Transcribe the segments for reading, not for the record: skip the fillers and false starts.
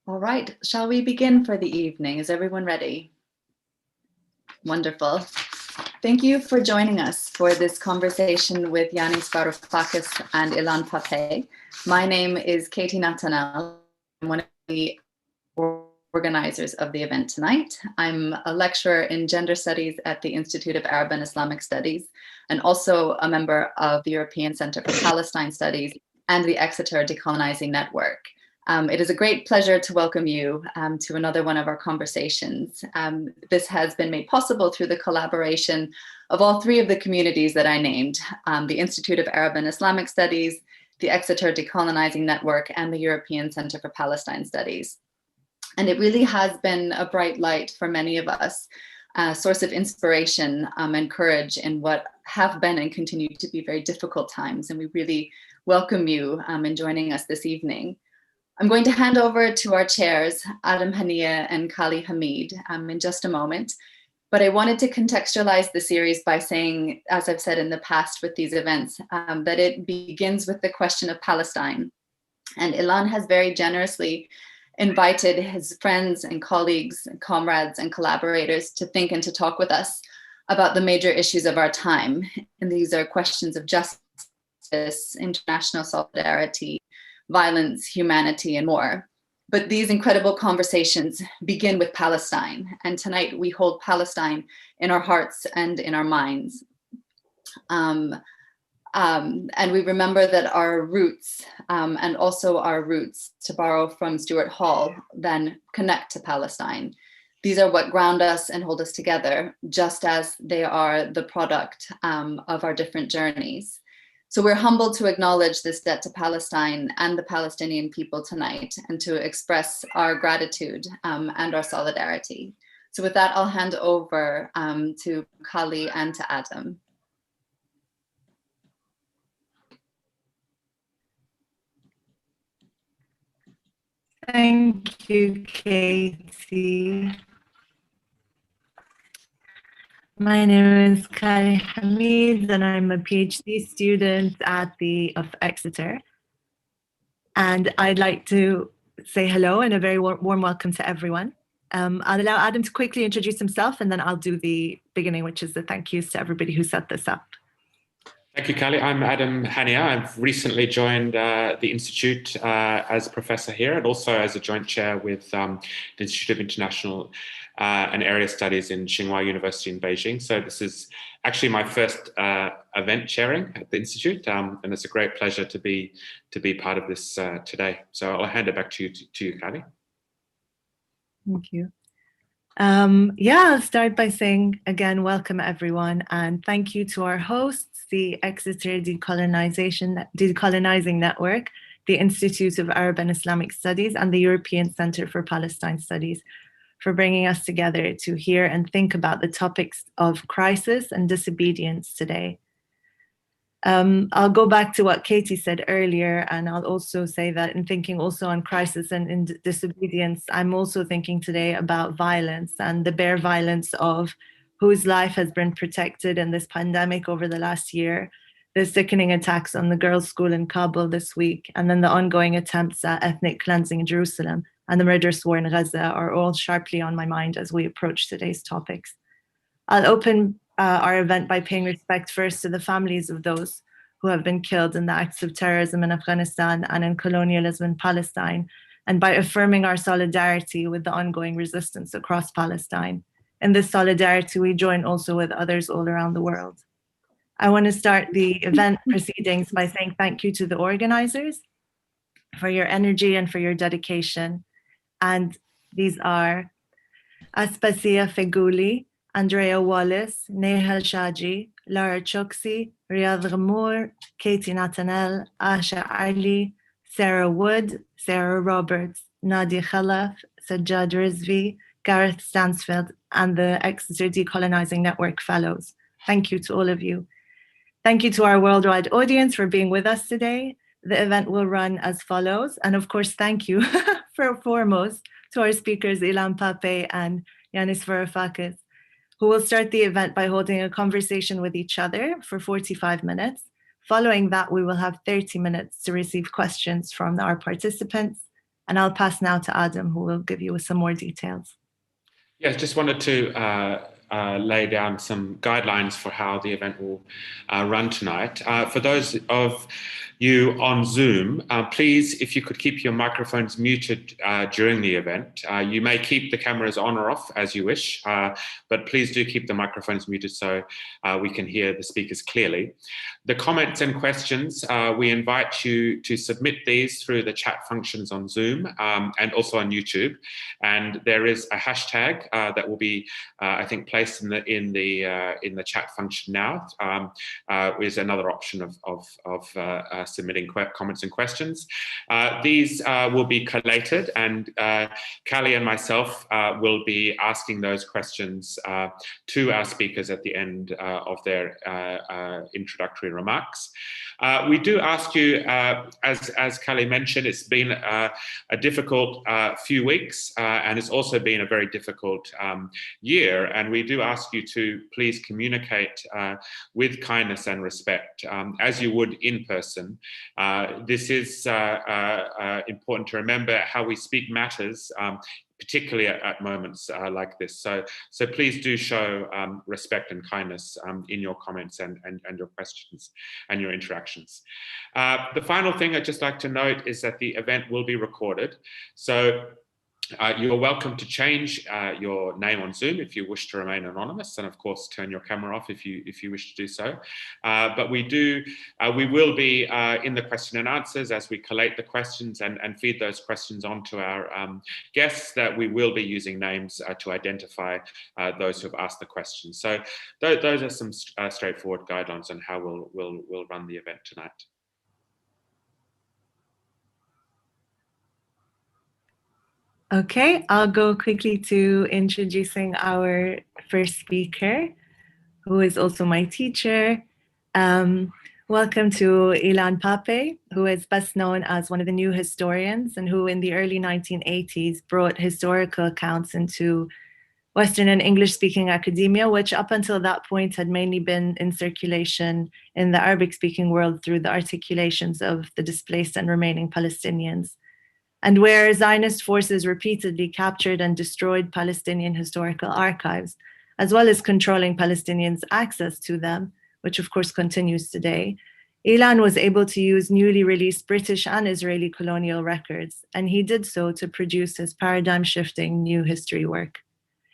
All right, shall we begin for the evening? Is everyone ready? Wonderful. Thank you for joining us for this conversation with Yanis Varoufakis and Ilan Pappé. My name is Katie Natanel. I'm one of the organizers of the event tonight. I'm a lecturer in gender studies at the Institute of Arab and Islamic Studies, and also a member of the European Center for Palestine Studies and the Exeter Decolonizing Network. It is a great pleasure to welcome you to another one of our conversations. This has been made possible through the collaboration of all three of the communities that I named, the Institute of Arab and Islamic Studies, the Exeter Decolonizing Network, and the European Center for Palestine Studies. And it really has been a bright light for many of us, a source of inspiration and courage in what have been and continue to be very difficult times. And we really welcome you in joining us this evening. I'm going to hand over to our chairs, Adam Hania and Kali Hamid, in just a moment. But I wanted to contextualize the series by saying, as I've said in the past with these events, that it begins with the question of Palestine. And Ilan has very generously invited his friends and colleagues, and comrades and collaborators to think and to talk with us about the major issues of our time. And these are questions of justice, international solidarity, violence, humanity, and more. But these incredible conversations begin with Palestine. And tonight we hold Palestine in our hearts and in our minds. And we remember that our roots, and also our roots, to borrow from Stuart Hall, then connect to Palestine. These are what ground us and hold us together, just as they are the product of our different journeys. So we're humbled to acknowledge this debt to Palestine and the Palestinian people tonight, and to express our gratitude and our solidarity. So with that, I'll hand over to Kali and to Adam. Thank you, Katie. My name is Kali Hamid, and I'm a PhD student at the of Exeter. And I'd like to say hello and a very warm welcome to everyone. I'll allow Adam to quickly introduce himself, and then I'll do the beginning, which is the thank yous to everybody who set this up. Thank you, Kali. I'm Adam Hania. I've recently joined the Institute as a professor here, and also as a joint chair with the Institute of International and Area Studies in Tsinghua University in Beijing. So this is actually my first event chairing at the Institute, and it's a great pleasure to be part of this today. So I'll hand it back to you, Kali. Thank you. I'll start by saying again, welcome everyone, and thank you to our hosts, the Exeter Decolonizing Network, the Institute of Arab and Islamic Studies, and the European Center for Palestine Studies, for bringing us together to hear and think about the topics of crisis and disobedience today. I'll go back to what Katie said earlier, and I'll also say that in thinking also on crisis and in disobedience, I'm also thinking today about violence and the bare violence of whose life has been protected in this pandemic over the last year, the sickening attacks on the girls' school in Kabul this week, and then the ongoing attempts at ethnic cleansing in Jerusalem and the murderous war in Gaza are all sharply on my mind as we approach today's topics. I'll open our event by paying respect first to the families of those who have been killed in the acts of terrorism in Afghanistan and in colonialism in Palestine, and by affirming our solidarity with the ongoing resistance across Palestine. In this solidarity, we join also with others all around the world. I want to start the event proceedings by saying thank you to the organizers for your energy and for your dedication. And these are Aspasia Feguli, Andrea Wallace, Nehal Shaji, Laura Choksi, Riyad Ghamour, Katie Natanel, Asha Ali, Sarah Wood, Sarah Roberts, Nadia Khalaf, Sajjad Rizvi, Gareth Stansfield, and the Exeter Decolonizing Network Fellows. Thank you to all of you. Thank you to our worldwide audience for being with us today. The event will run as follows. And of course, thank you foremost to our speakers, Ilan Pappé and Yanis Varoufakis, who will start the event by holding a conversation with each other for 45 minutes. Following that, we will have 30 minutes to receive questions from our participants. And I'll pass now to Adam, who will give you some more details. Yes, just wanted to lay down some guidelines for how the event will run tonight. For those of you on Zoom, please, if you could keep your microphones muted during the event. You may keep the cameras on or off as you wish, but please do keep the microphones muted so we can hear the speakers clearly. The comments and questions, we invite you to submit these through the chat functions on Zoom and also on YouTube. And there is a hashtag that will be, I think, placed in the chat function now. Is another option of submitting comments and questions. These will be collated, and Callie and myself will be asking those questions to our speakers at the end of their introductory remarks. We do ask you, as Callie mentioned, it's been a difficult few weeks, and it's also been a very difficult year, and we do ask you to please communicate with kindness and respect, as you would in person. This is important to remember. How we speak matters, particularly at moments like this. So please do show respect and kindness in your comments and your questions and your interactions. The final thing I'd just like to note is that the event will be recorded. So you're welcome to change your name on Zoom if you wish to remain anonymous, and of course turn your camera off if you wish to do so. But we will be in the question and answers as we collate the questions and feed those questions on to our guests, that we will be using names to identify those who have asked the questions. So those are some straightforward guidelines on how we'll run the event tonight. Okay, I'll go quickly to introducing our first speaker, who is also my teacher. Welcome to Ilan Pappé, who is best known as one of the new historians and who in the early 1980s brought historical accounts into Western and English-speaking academia, which up until that point had mainly been in circulation in the Arabic-speaking world through the articulations of the displaced and remaining Palestinians. And where Zionist forces repeatedly captured and destroyed Palestinian historical archives, as well as controlling Palestinians' access to them, which of course continues today, Ilan was able to use newly released British and Israeli colonial records, and he did so to produce his paradigm-shifting new history work.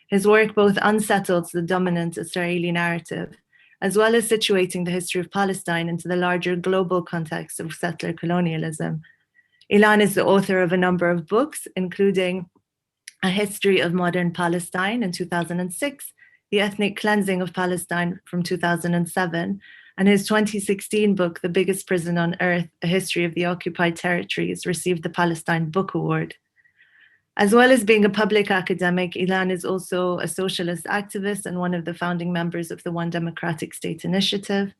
His work both unsettles the dominant Israeli narrative, as well as situating the history of Palestine into the larger global context of settler colonialism. Ilan is the author of a number of books, including A History of Modern Palestine in 2006, The Ethnic Cleansing of Palestine from 2007, and his 2016 book, The Biggest Prison on Earth, A History of the Occupied Territories, received the Palestine Book Award. As well as being a public academic, Ilan is also a socialist activist and one of the founding members of the One Democratic State Initiative.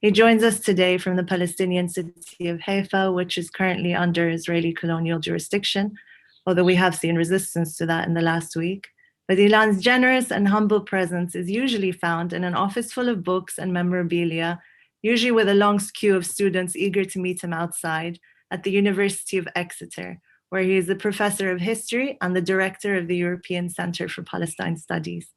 He joins us today from the Palestinian city of Haifa, which is currently under Israeli colonial jurisdiction, although we have seen resistance to that in the last week. But Ilan's generous and humble presence is usually found in an office full of books and memorabilia, usually with a long queue of students eager to meet him outside at the University of Exeter, where he is a professor of history and the director of the European Center for Palestine Studies.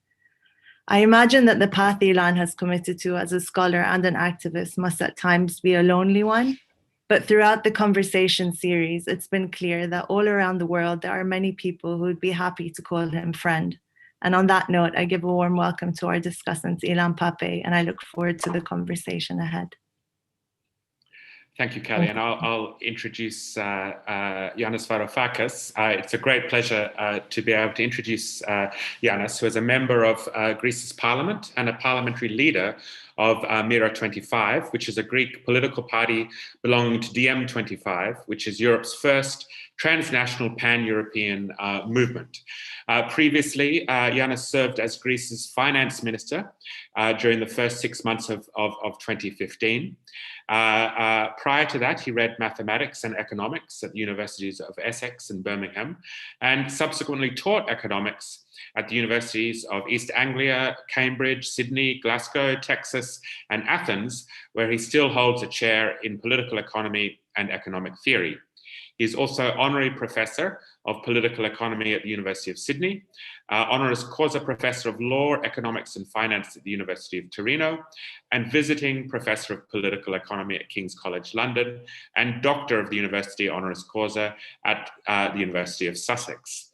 I imagine that the path Ilan has committed to as a scholar and an activist must at times be a lonely one, but throughout the conversation series, it's been clear that all around the world, there are many people who would be happy to call him friend. And on that note, I give a warm welcome to our discussant, Ilan Pappé, and I look forward to the conversation ahead. Thank you, Callie, and I'll introduce Yanis Varoufakis. It's a great pleasure to be able to introduce Yanis, who is a member of Greece's parliament and a parliamentary leader of Mira 25, which is a Greek political party belonging to DM25, which is Europe's first transnational pan-European movement. Previously, Yanis served as Greece's finance minister during the first 6 months of 2015. Prior to that, he read mathematics and economics at the universities of Essex and Birmingham, and subsequently taught economics at the universities of East Anglia, Cambridge, Sydney, Glasgow, Texas, and Athens, where he still holds a chair in political economy and economic theory. He is also Honorary Professor of Political Economy at the University of Sydney, Honoris Causa Professor of Law, Economics and Finance at the University of Torino, and Visiting Professor of Political Economy at King's College London, and Doctor of the University Honoris Causa at the University of Sussex.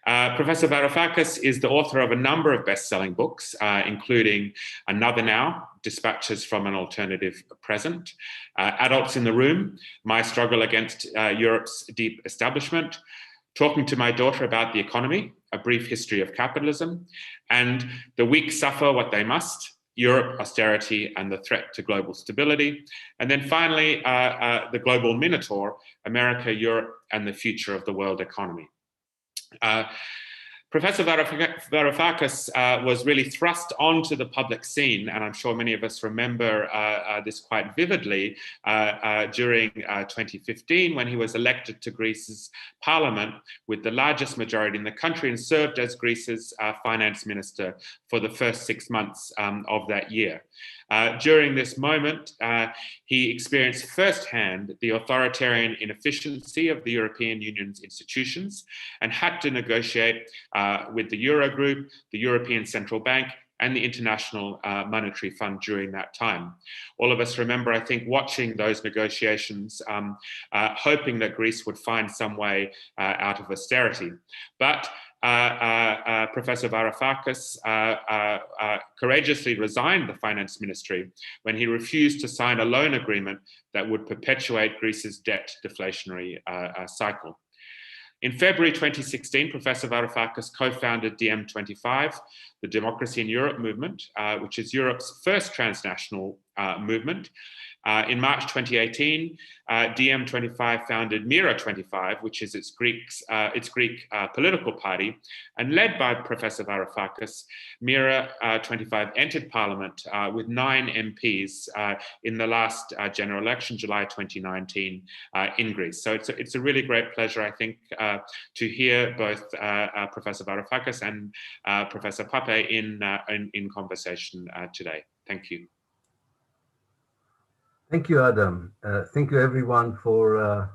Professor Varoufakis is the author of a number of best-selling books, including Another Now, Dispatches from an Alternative Present, Adults in the Room, My Struggle Against Europe's Deep Establishment, Talking to My Daughter About the Economy, A Brief History of Capitalism, and The Weak Suffer What They Must, Europe, Austerity, and the Threat to Global Stability. And then finally, The Global Minotaur, America, Europe, and the Future of the World Economy. Professor Varoufakis was really thrust onto the public scene, and I'm sure many of us remember this quite vividly during 2015 when he was elected to Greece's parliament with the largest majority in the country and served as Greece's finance minister for the first 6 months of that year. During this moment, he experienced firsthand the authoritarian inefficiency of the European Union's institutions and had to negotiate with the Eurogroup, the European Central Bank, and the International Monetary Fund during that time. All of us remember, I think, watching those negotiations, hoping that Greece would find some way out of austerity. But Professor Varoufakis courageously resigned the finance ministry when he refused to sign a loan agreement that would perpetuate Greece's debt deflationary cycle. In February 2016, Professor Varoufakis co-founded DiEM25, the Democracy in Europe movement, which is Europe's first transnational movement. In March 2018, DiEM25 founded Mira25, which is its Greek political party, and led by Professor Varoufakis, Mira25 entered Parliament with 9 MPs in the last general election, July 2019, in Greece. So it's a really great pleasure, I think, to hear both Professor Varoufakis and Professor Pappé in conversation today. Thank you. Thank you, Adam. Thank you, everyone, for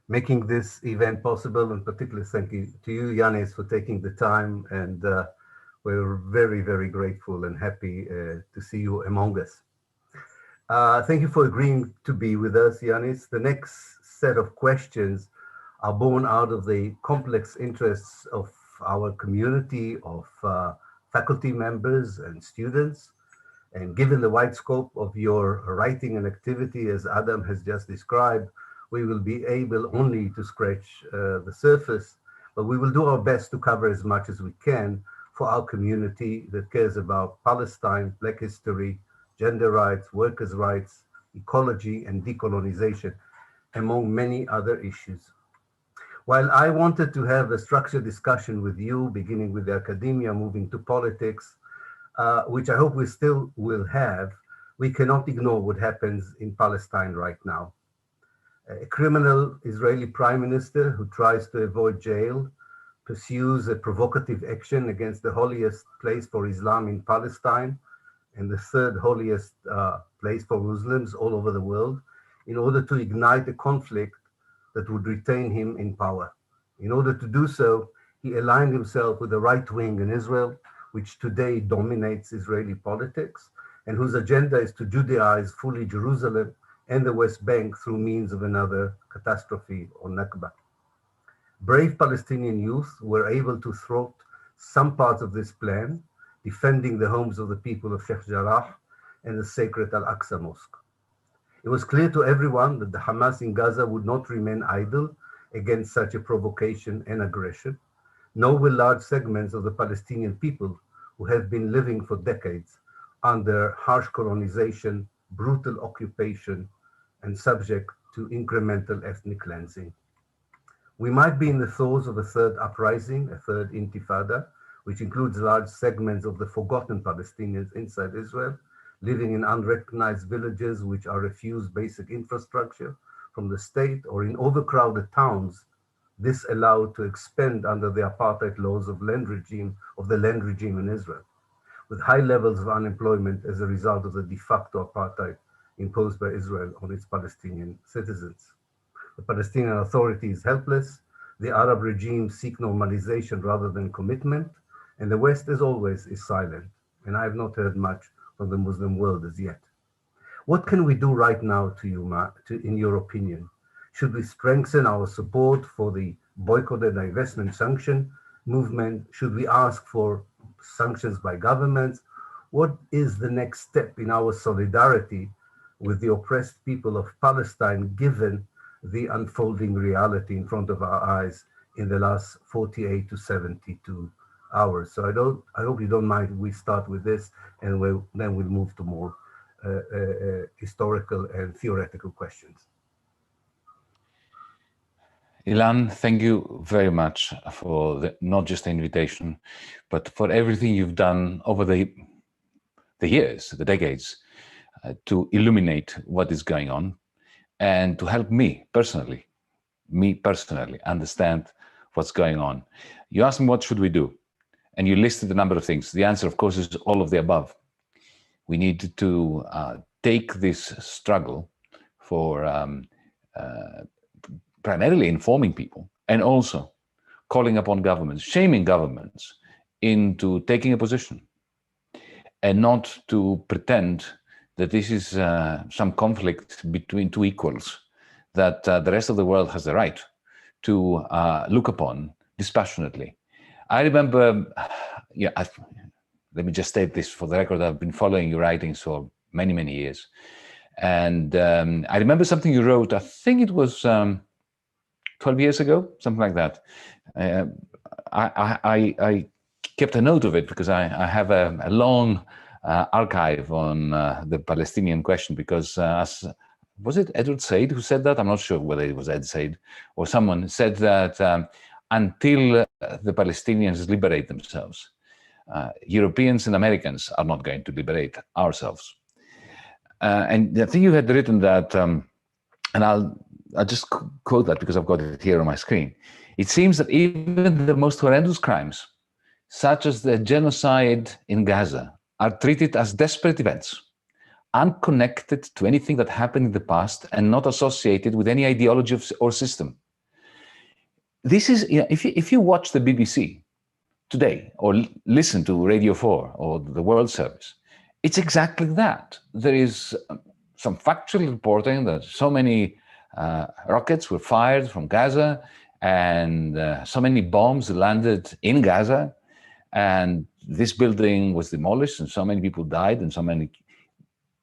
making this event possible, and particularly thank you to you, Yanis, for taking the time. And we're very, very grateful and happy to see you among us. Thank you for agreeing to be with us, Yanis. The next set of questions are born out of the complex interests of our community of faculty members and students. And given the wide scope of your writing and activity, as Adam has just described, we will be able only to scratch the surface, but we will do our best to cover as much as we can for our community that cares about Palestine, Black history, gender rights, workers' rights, ecology, and decolonization, among many other issues. While I wanted to have a structured discussion with you, beginning with the academia, moving to politics, which I hope we still will have, we cannot ignore what happens in Palestine right now. A criminal Israeli prime minister who tries to avoid jail, pursues a provocative action against the holiest place for Islam in Palestine and the third holiest place for Muslims all over the world, in order to ignite a conflict that would retain him in power. In order to do so, he aligned himself with the right wing in Israel, which today dominates Israeli politics, and whose agenda is to Judaize fully Jerusalem and the West Bank through means of another catastrophe or Nakba. Brave Palestinian youth were able to thwart some parts of this plan, defending the homes of the people of Sheikh Jarrah and the sacred Al-Aqsa Mosque. It was clear to everyone that the Hamas in Gaza would not remain idle against such a provocation and aggression, nor will large segments of the Palestinian people who have been living for decades under harsh colonization, brutal occupation, and subject to incremental ethnic cleansing. We might be in the throes of a third uprising, a third intifada, which includes large segments of the forgotten Palestinians inside Israel, living in unrecognized villages which are refused basic infrastructure from the state, or in overcrowded towns, this allowed to expand under the apartheid laws of the land regime in Israel, with high levels of unemployment as a result of the de facto apartheid imposed by Israel on its Palestinian citizens. The Palestinian Authority is helpless. The Arab regime seek normalization rather than commitment. And the West, as always, is silent. And I have not heard much from the Muslim world as yet. What can we do right now, in your opinion? Should we strengthen our support for the boycott and divestment sanction movement? Should we ask for sanctions by governments? What is the next step in our solidarity with the oppressed people of Palestine, given the unfolding reality in front of our eyes in the last 48 to 72 hours? So I hope you don't mind we start with this, and then we'll move to more historical and theoretical questions. Ilan, thank you very much for not just the invitation, but for everything you've done over the years, the decades, to illuminate what is going on and to help me personally understand what's going on. You asked me, what should we do? And you listed a number of things. The answer, of course, is all of the above. We need to take this struggle for primarily informing people and also calling upon governments, shaming governments into taking a position, and not to pretend that this is some conflict between two equals that the rest of the world has the right to look upon dispassionately. I remember, let me just state this for the record, I've been following your writings for many, many years. And I remember something you wrote, I think it was 12 years ago, something like that. I kept a note of it because I have a long archive on the Palestinian question, because was it Edward Said who said that? I'm not sure whether it was Ed Said or someone said that until the Palestinians liberate themselves, Europeans and Americans are not going to liberate ourselves. And I think you had written that, and I'll just quote that because I've got it here on my screen. It seems that even the most horrendous crimes, such as the genocide in Gaza, are treated as desperate events, unconnected to anything that happened in the past and not associated with any ideology or system. This is, if you watch the BBC today or listen to Radio 4 or the World Service, it's exactly that. There is some factual reporting that so many rockets were fired from Gaza and so many bombs landed in Gaza, and this building was demolished and so many people died and so many.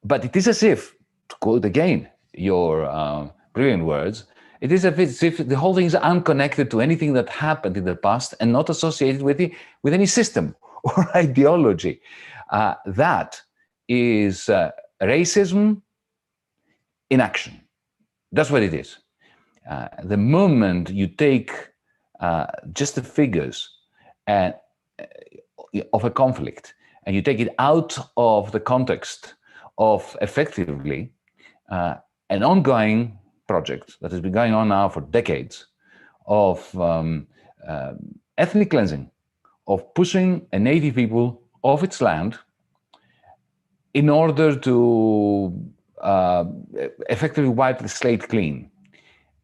But it is as if, to quote again your brilliant words, it is as if the whole thing is unconnected to anything that happened in the past and not associated with any system or ideology. That is racism in action. That's what it is. The moment you take just the figures of a conflict and you take it out of the context of effectively an ongoing project that has been going on now for decades of ethnic cleansing, of pushing a native people off its land in order to effectively wipe the slate clean.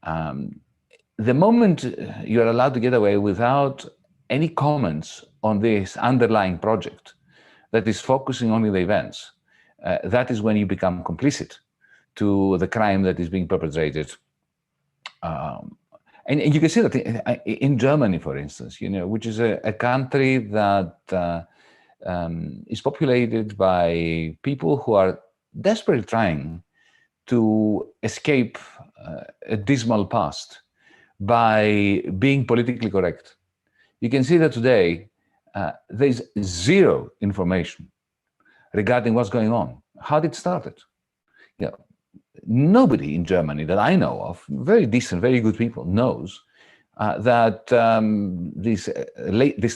The moment you're allowed to get away without any comments on this underlying project that is focusing only on the events, that is when you become complicit to the crime that is being perpetrated. And you can see that in Germany, for instance, which is a country that is populated by people who are desperately trying to escape a dismal past by being politically correct. You can see that today there's zero information regarding what's going on, how it started. Nobody in Germany that I know of, very decent, very good people, knows that this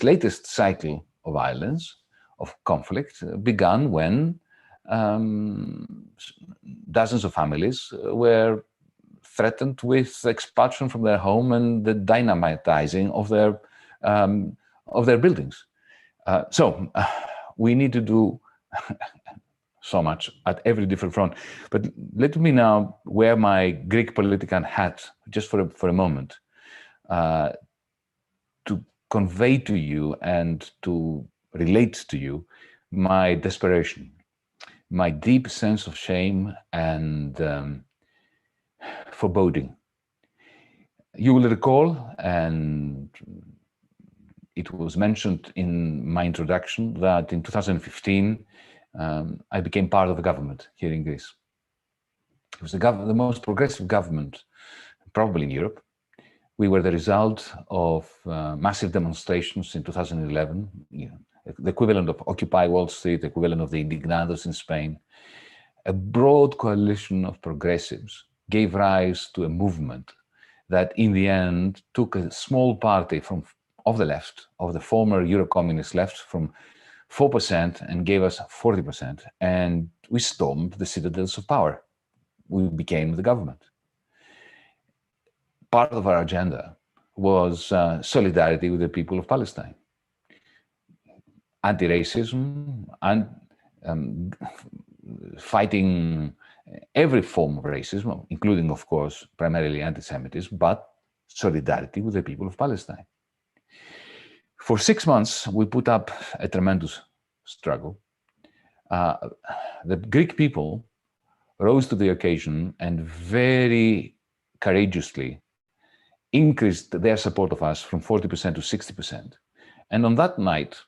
latest cycle of violence, of conflict, began when dozens of families were threatened with expulsion from their home and the dynamitizing of their buildings. So we need to do so much at every different front. But let me now wear my Greek political hat just for a moment to convey to you and to relate to you my desperation, my deep sense of shame and foreboding. You will recall, and it was mentioned in my introduction, that in 2015, I became part of the government here in Greece. It was the most progressive government probably in Europe. We were the result of massive demonstrations in 2011, the equivalent of Occupy Wall Street, the equivalent of the Indignados in Spain. A broad coalition of progressives gave rise to a movement that in the end took a small party of the left, of the former Euro-communist left, from 4% and gave us 40%. And we stormed the citadels of power. We became the government. Part of our agenda was solidarity with the people of Palestine. Anti-racism and fighting every form of racism, including, of course, primarily anti-Semitism, but solidarity with the people of Palestine. For 6 months, we put up a tremendous struggle. The Greek people rose to the occasion and very courageously increased their support of us from 40% to 60%. And on that night,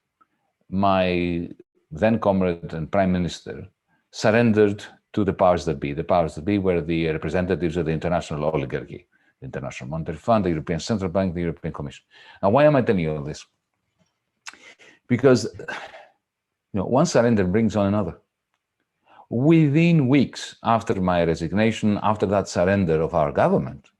my then comrade and prime minister surrendered to the powers that be. The powers that be were the representatives of the international oligarchy, the International Monetary Fund, the European Central Bank, the European Commission. Now, why am I telling you all this? Because one surrender brings on another. Within weeks after my resignation, after that surrender of our government,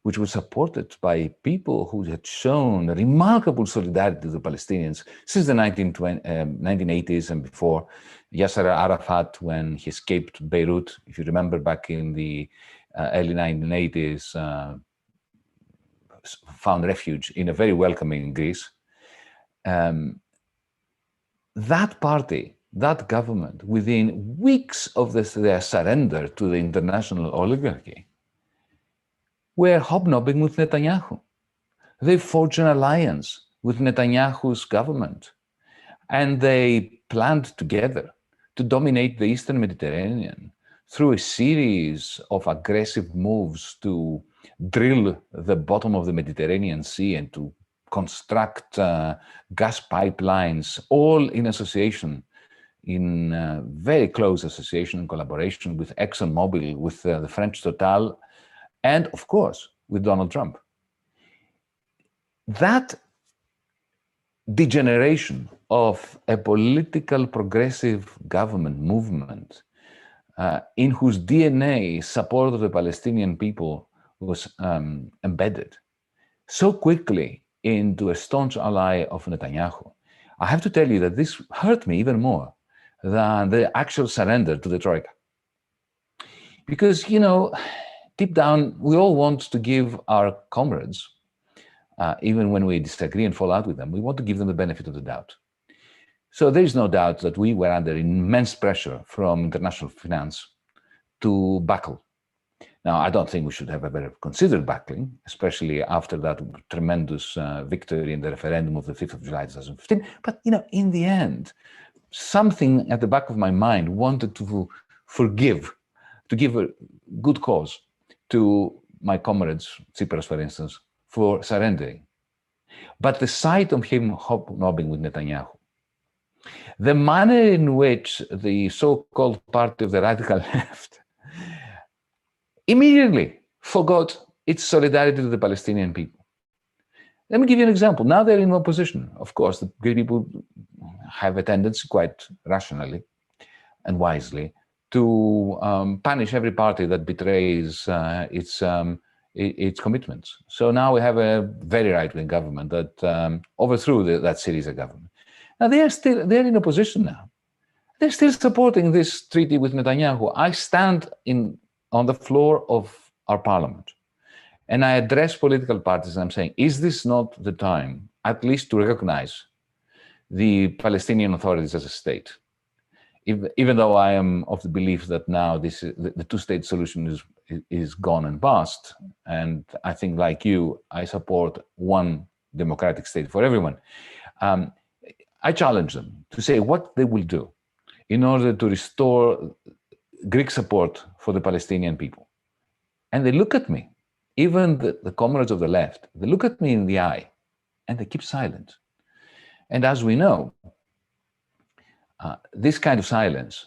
which was supported by people who had shown remarkable solidarity to the Palestinians since the 1980s and before. Yasser Arafat, when he escaped Beirut, if you remember back in the early 1980s, found refuge in a very welcoming Greece. That party, that government, within weeks of their surrender to the international oligarchy, were hobnobbing with Netanyahu. They forged an alliance with Netanyahu's government, and they planned together to dominate the Eastern Mediterranean through a series of aggressive moves to drill the bottom of the Mediterranean Sea and to construct gas pipelines, all in association, in very close association and collaboration with ExxonMobil, with the French Total, and of course, with Donald Trump. That degeneration of a political progressive government movement in whose DNA support of the Palestinian people was embedded so quickly into a staunch ally of Netanyahu, I have to tell you that this hurt me even more than the actual surrender to the Troika. Because, deep down, we all want to give our comrades, even when we disagree and fall out with them, we want to give them the benefit of the doubt. So there is no doubt that we were under immense pressure from international finance to buckle. Now, I don't think we should have ever considered buckling, especially after that tremendous victory in the referendum of the 5th of July 2015. But, in the end, something at the back of my mind wanted to forgive, to give a good cause to my comrades, Tsipras, for instance, for surrendering. But the sight of him hobnobbing with Netanyahu, the manner in which the so-called party of the radical left immediately forgot its solidarity to the Palestinian people. Let me give you an example. Now they're in opposition. Of course, the Greek people have a tendency, quite rationally and wisely, to punish every party that betrays its commitments. So now we have a very right-wing government that overthrew that Syriza government. Now they're in opposition now. They're still supporting this treaty with Netanyahu. I stand on the floor of our parliament and I address political parties and I'm saying, is this not the time, at least to recognize the Palestinian authorities as a state? even though I am of the belief that now the two-state solution is gone and bust, and I think, like you, I support one democratic state for everyone. I challenge them to say what they will do in order to restore Greek support for the Palestinian people. And they look at me, even the comrades of the left, they look at me in the eye and they keep silent. And as we know, this kind of silence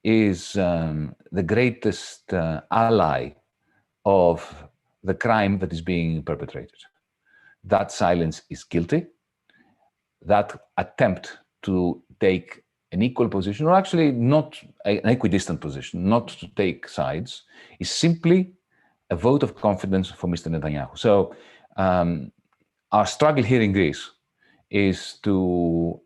is the greatest ally of the crime that is being perpetrated. That silence is guilty. That attempt to take an equal position, or actually not an equidistant position, not to take sides, is simply a vote of confidence for Mr. Netanyahu. So our struggle here in Greece is to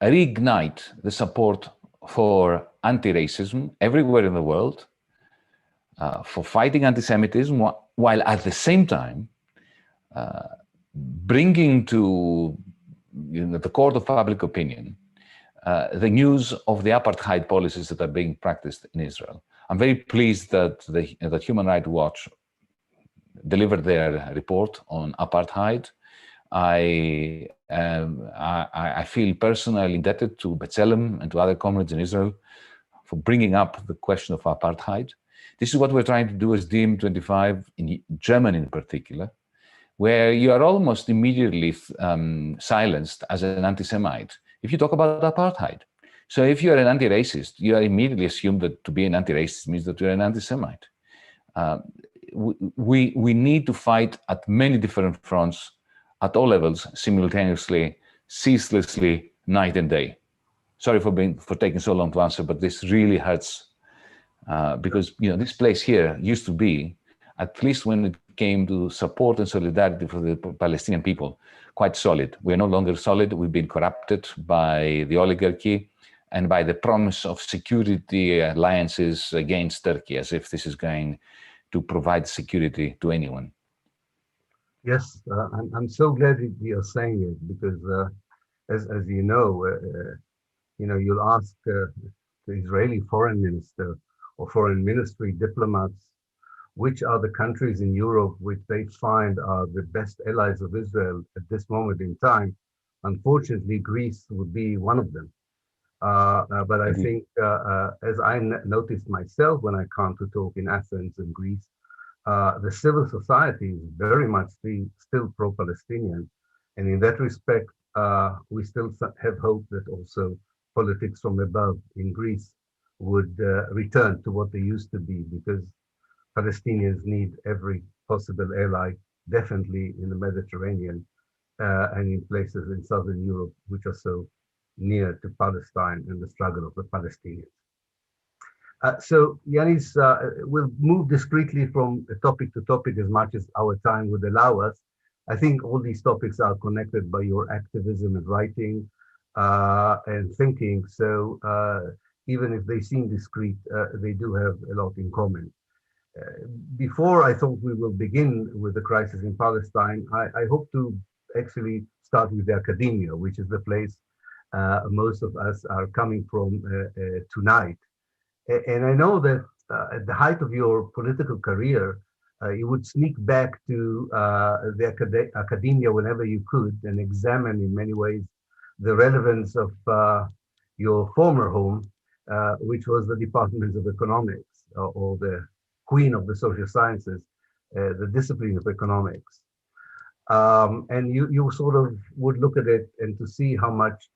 reignite the support for anti-racism everywhere in the world, for fighting anti-Semitism, while at the same time bringing to the court of public opinion the news of the apartheid policies that are being practiced in Israel. I'm very pleased that that Human Rights Watch delivered their report on apartheid. I feel personally indebted to B'Tselem and to other comrades in Israel for bringing up the question of apartheid. This is what we're trying to do as DiEM25 in Germany in particular, where you are almost immediately silenced as an anti-Semite if you talk about apartheid. So if you are an anti-racist, you are immediately assumed that to be an anti-racist means that you're an anti-Semite. We need to fight at many different fronts, at all levels, simultaneously, ceaselessly, night and day. Sorry for taking so long to answer, but this really hurts because this place here used to be, at least when it came to support and solidarity for the Palestinian people, quite solid. We are no longer solid. We've been corrupted by the oligarchy and by the promise of security alliances against Turkey, as if this is going to provide security to anyone. Yes, I'm so glad that you're saying it, because as you know, you'll ask the Israeli foreign minister or foreign ministry diplomats which are the countries in Europe which they find are the best allies of Israel at this moment in time. Unfortunately, Greece would be one of them. But I think, as I noticed myself when I come to talk in Athens and Greece, the civil society is very much still pro-Palestinian. And in that respect, we still have hope that also politics from above in Greece would return to what they used to be, because Palestinians need every possible ally, definitely in the Mediterranean and in places in Southern Europe, which are so near to Palestine and the struggle of the Palestinians. So, Yanis, we'll move discreetly from topic to topic as much as our time would allow us. I think all these topics are connected by your activism and writing and thinking. So even if they seem discrete, they do have a lot in common. Before I thought we will begin with the crisis in Palestine, I hope to actually start with the academia, which is the place most of us are coming from tonight. And I know that at the height of your political career, you would sneak back to the academia whenever you could and examine in many ways the relevance of your former home, which was the Department of Economics, or the queen of the social sciences, the discipline of economics. And you sort of would look at it and to see how much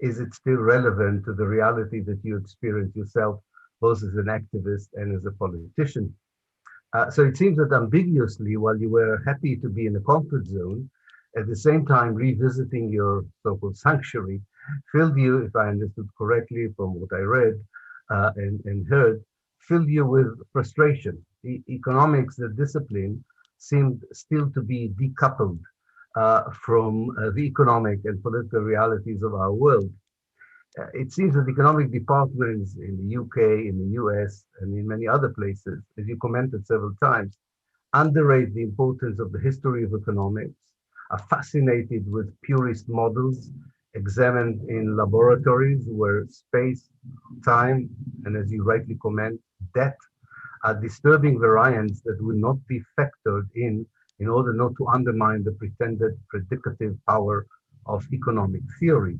is it still relevant to the reality that you experience yourself, both as an activist and as a politician. So it seems that ambiguously, while you were happy to be in a comfort zone, at the same time revisiting your so-called sanctuary filled you, if I understood correctly from what I read and heard, filled you with frustration. Economics, the discipline, seemed still to be decoupled from the economic and political realities of our world. It seems that economic departments in the UK, in the US, and in many other places, as you commented several times, underrate the importance of the history of economics, are fascinated with purist models examined in laboratories where space, time, and as you rightly comment, depth are disturbing variants that will not be factored in order not to undermine the pretended predicative power of economic theory.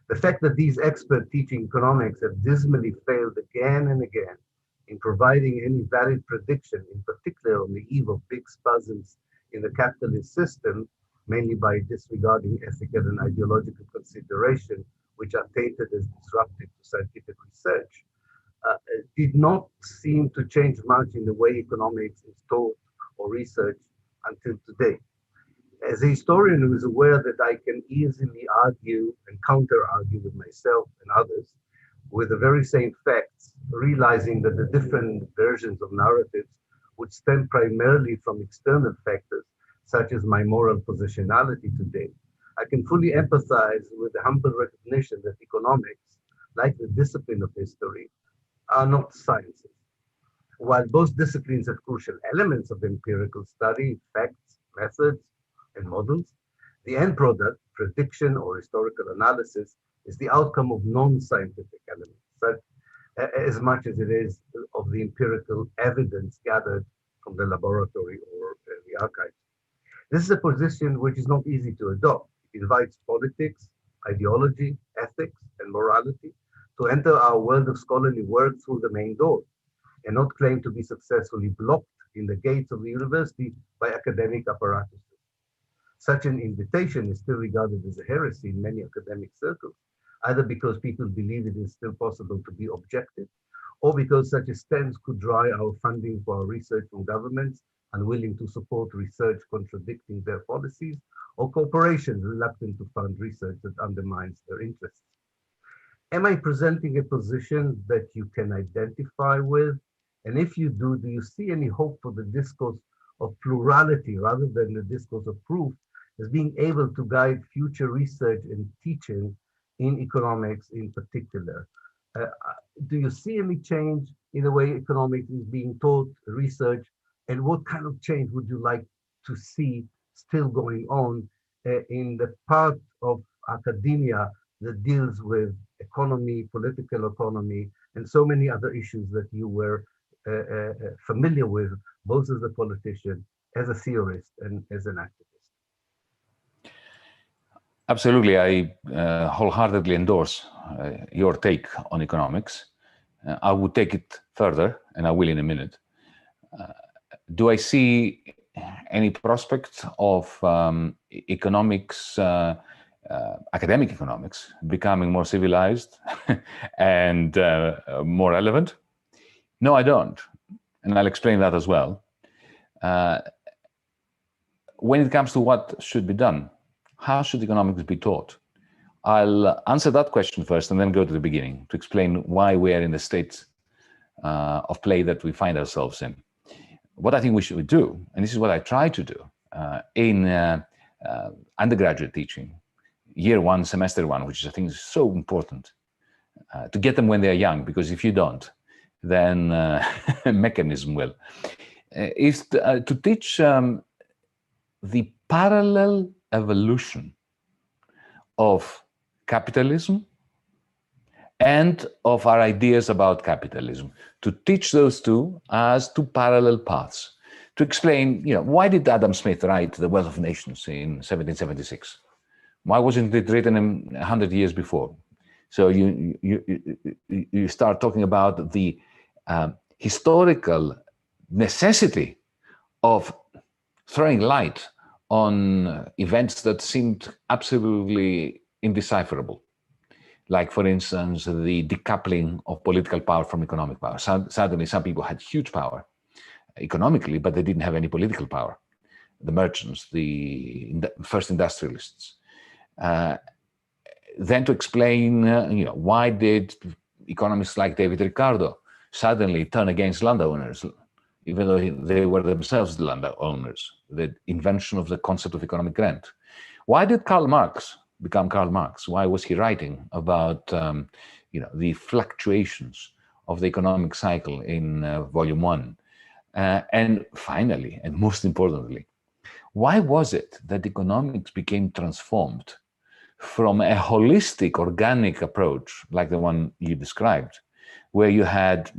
The fact that these experts teaching economics have dismally failed again and again in providing any valid prediction, in particular on the eve of big spasms in the capitalist system, mainly by disregarding ethical and ideological consideration, which are tainted as disruptive to scientific research, did not seem to change much in the way economics is taught or researched until today. As a historian who is aware that I can easily argue and counter-argue with myself and others with the very same facts, realizing that the different versions of narratives would stem primarily from external factors, such as my moral positionality today, I can fully empathize with the humble recognition that economics, like the discipline of history, are not sciences. While both disciplines have crucial elements of empirical study, facts, methods, and models, the end product, prediction or historical analysis, is the outcome of non-scientific elements, such as much as it is of the empirical evidence gathered from the laboratory or the archives. This is a position which is not easy to adopt. It invites politics, ideology, ethics, and morality to enter our world of scholarly work through the main door, and not claim to be successfully blocked in the gates of the university by academic apparatuses. Such an invitation is still regarded as a heresy in many academic circles, either because people believe it is still possible to be objective, or because such a stance could dry our funding for our research from governments unwilling to support research contradicting their policies, or corporations reluctant to fund research that undermines their interests. Am I presenting a position that you can identify with? And if you do you see any hope for the discourse of plurality rather than the discourse of proof as being able to guide future research and teaching in economics in particular? Do you see any change in the way economics is being taught, researched, and what kind of change would you like to see still going on in the part of academia that deals with economy, political economy, and so many other issues that you were familiar with, both as a politician, as a theorist, and as an activist? Absolutely. I wholeheartedly endorse your take on economics. I would take it further, and I will in a minute. Do I see any prospect of economics, academic economics, becoming more civilized and more relevant? No, I don't. And I'll explain that as well. When it comes to what should be done, how should economics be taught? I'll answer that question first and then go to the beginning to explain why we are in the state of play that we find ourselves in. What I think we should do, and this is what I try to do in undergraduate teaching, year one, semester one, which I think is so important to get them when they're young, because if you don't, then mechanism will, is to teach the parallel evolution of capitalism and of our ideas about capitalism, to teach those two as two parallel paths, to explain, why did Adam Smith write The Wealth of Nations in 1776? Why wasn't it written 100 years before? So you start talking about the historical necessity of throwing light on events that seemed absolutely indecipherable. Like, for instance, the decoupling of political power from economic power. Suddenly, some people had huge power economically, but they didn't have any political power. The merchants, the first industrialists. Then to explain, why did economists like David Ricardo suddenly turn against landowners, even though they were themselves the landowners, the invention of the concept of economic rent. Why did Karl Marx become Karl Marx? Why was he writing about the fluctuations of the economic cycle in volume 1? And finally, and most importantly, why was it that economics became transformed from a holistic, organic approach, like the one you described, where you had,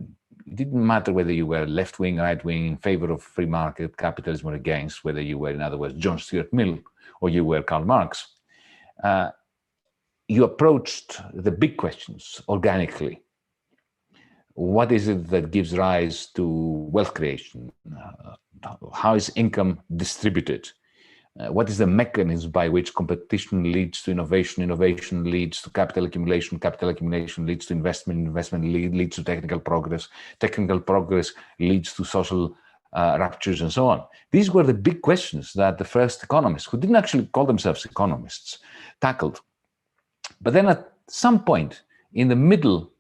it didn't matter whether you were left-wing, right-wing, in favor of free market capitalism or against, whether you were, in other words, John Stuart Mill or you were Karl Marx. You approached the big questions organically. What is it that gives rise to wealth creation? How is income distributed? What is the mechanism by which competition leads to innovation, innovation leads to capital accumulation leads to investment, investment leads to technical progress leads to social ruptures, and so on. These were the big questions that the first economists, who didn't actually call themselves economists, tackled. But then at some point in the middle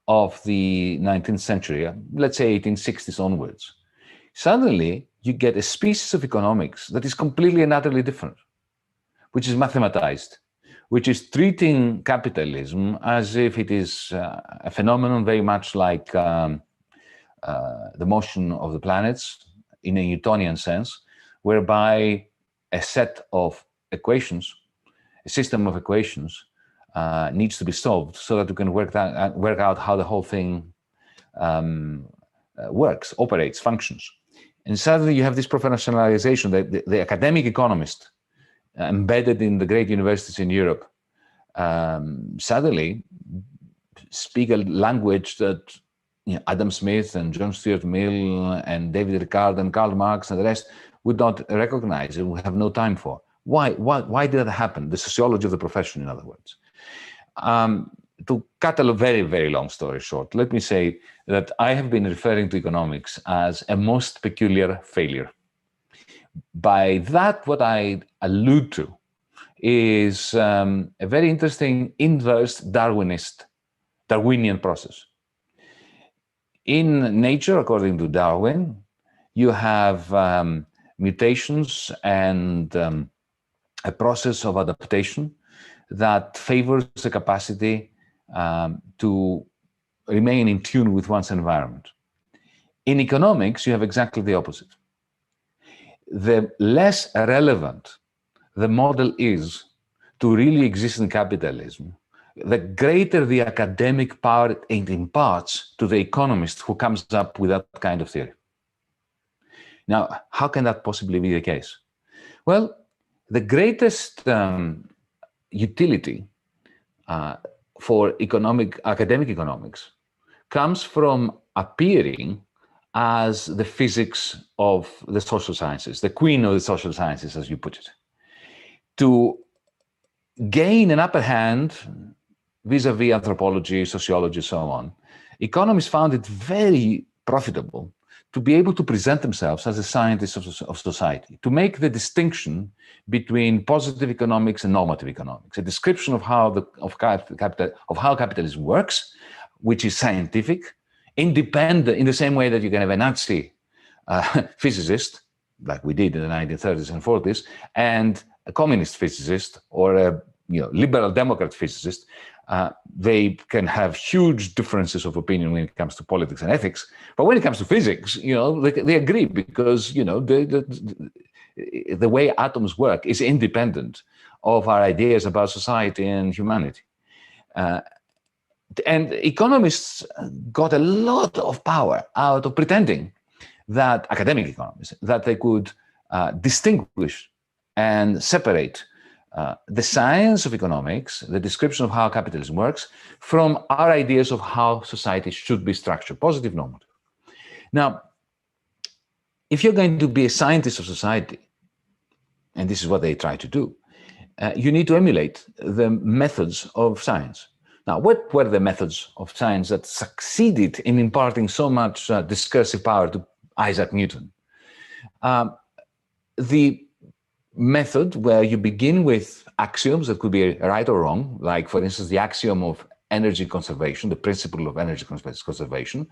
of the 19th century, let's say 1860s onwards, suddenly you get a species of economics that is completely and utterly different, which is mathematized, which is treating capitalism as if it is a phenomenon very much like the motion of the planets in a Newtonian sense, whereby a set of equations, a system of equations, needs to be solved so that you can work out how the whole thing works, operates, functions. And suddenly you have this professionalization that the academic economist embedded in the great universities in Europe suddenly speak a language that Adam Smith and John Stuart Mill and David Ricardo and Karl Marx and the rest would not recognize and would have no time for. Why did that happen? The sociology of the profession, in other words. To cut a very, very long story short, let me say that I have been referring to economics as a most peculiar failure. By that, what I allude to is a very interesting inverse Darwinian process. In nature, according to Darwin, you have mutations and a process of adaptation that favors the capacity to remain in tune with one's environment. In economics, you have exactly the opposite. The less relevant the model is to really exist in capitalism, the greater the academic power it imparts to the economist who comes up with that kind of theory. Now, how can that possibly be the case? Well, the greatest utility for academic economics comes from appearing as the physics of the social sciences, the queen of the social sciences, as you put it. To gain an upper hand vis-a-vis anthropology, sociology, so on, economists found it very profitable to be able to present themselves as the scientists of society, to make the distinction between positive economics and normative economics, a description of how capitalism works, which is scientific, independent, in the same way that you can have a Nazi physicist, like we did in the 1930s and 40s, and a communist physicist or a liberal Democrat physicist. They can have huge differences of opinion when it comes to politics and ethics, but when it comes to physics, they agree because the way atoms work is independent of our ideas about society and humanity. And economists got a lot of power out of pretending that, academic economists, that they could distinguish and separate the science of economics, the description of how capitalism works, from our ideas of how society should be structured, positive, normative. Now, if you're going to be a scientist of society, and this is what they try to do, you need to emulate the methods of science. Now, what were the methods of science that succeeded in imparting so much discursive power to Isaac Newton? The method where you begin with axioms that could be right or wrong, like, for instance, the axiom of energy conservation, the principle of energy conservation,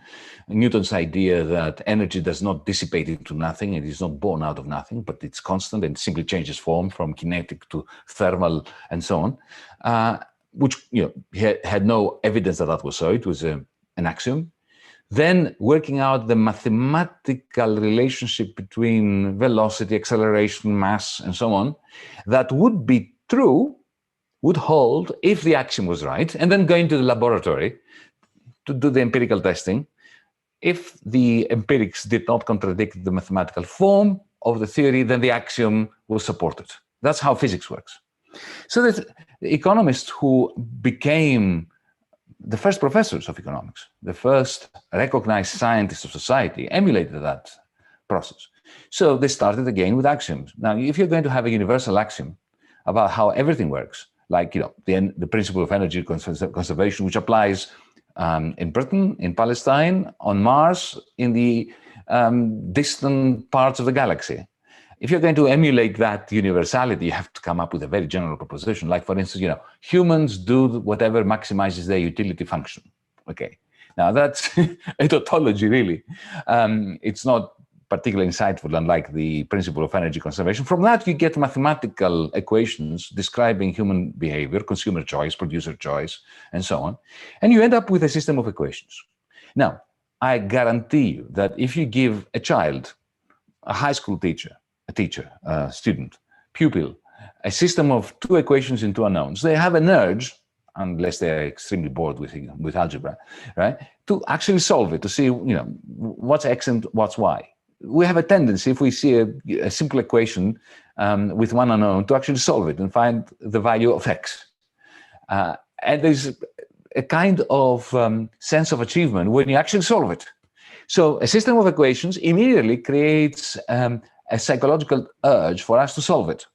Newton's idea that energy does not dissipate into nothing, it is not born out of nothing, but it's constant and simply changes form from kinetic to thermal and so on, which had no evidence that was so. It was an axiom. Then working out the mathematical relationship between velocity, acceleration, mass, and so on, that would be true would hold if the axiom was right, and then go into the laboratory to do the empirical testing. If the empirics did not contradict the mathematical form of the theory, then the axiom was supported. That's how physics works. So that the economists who became the first professors of economics, the first recognized scientists of society, emulated that process. So they started again with axioms. Now, if you're going to have a universal axiom about how everything works, like the principle of energy conservation, which applies in Britain, in Palestine, on Mars, in the distant parts of the galaxy. If you're going to emulate that universality, you have to come up with a very general proposition. Like, for instance, humans do whatever maximizes their utility function. Okay, now that's a tautology, really. It's not particularly insightful, unlike the principle of energy conservation. From that, you get mathematical equations describing human behavior, consumer choice, producer choice, and so on. And you end up with a system of equations. Now, I guarantee you that if you give a child, a high school teacher, a student, pupil, a system of two equations and two unknowns, they have an urge, unless they're extremely bored with algebra, right, to actually solve it, to see, what's x and what's y. We have a tendency, if we see a simple equation with one unknown, to actually solve it and find the value of x. And there's a kind of sense of achievement when you actually solve it. So a system of equations immediately creates a psychological urge for us to solve it.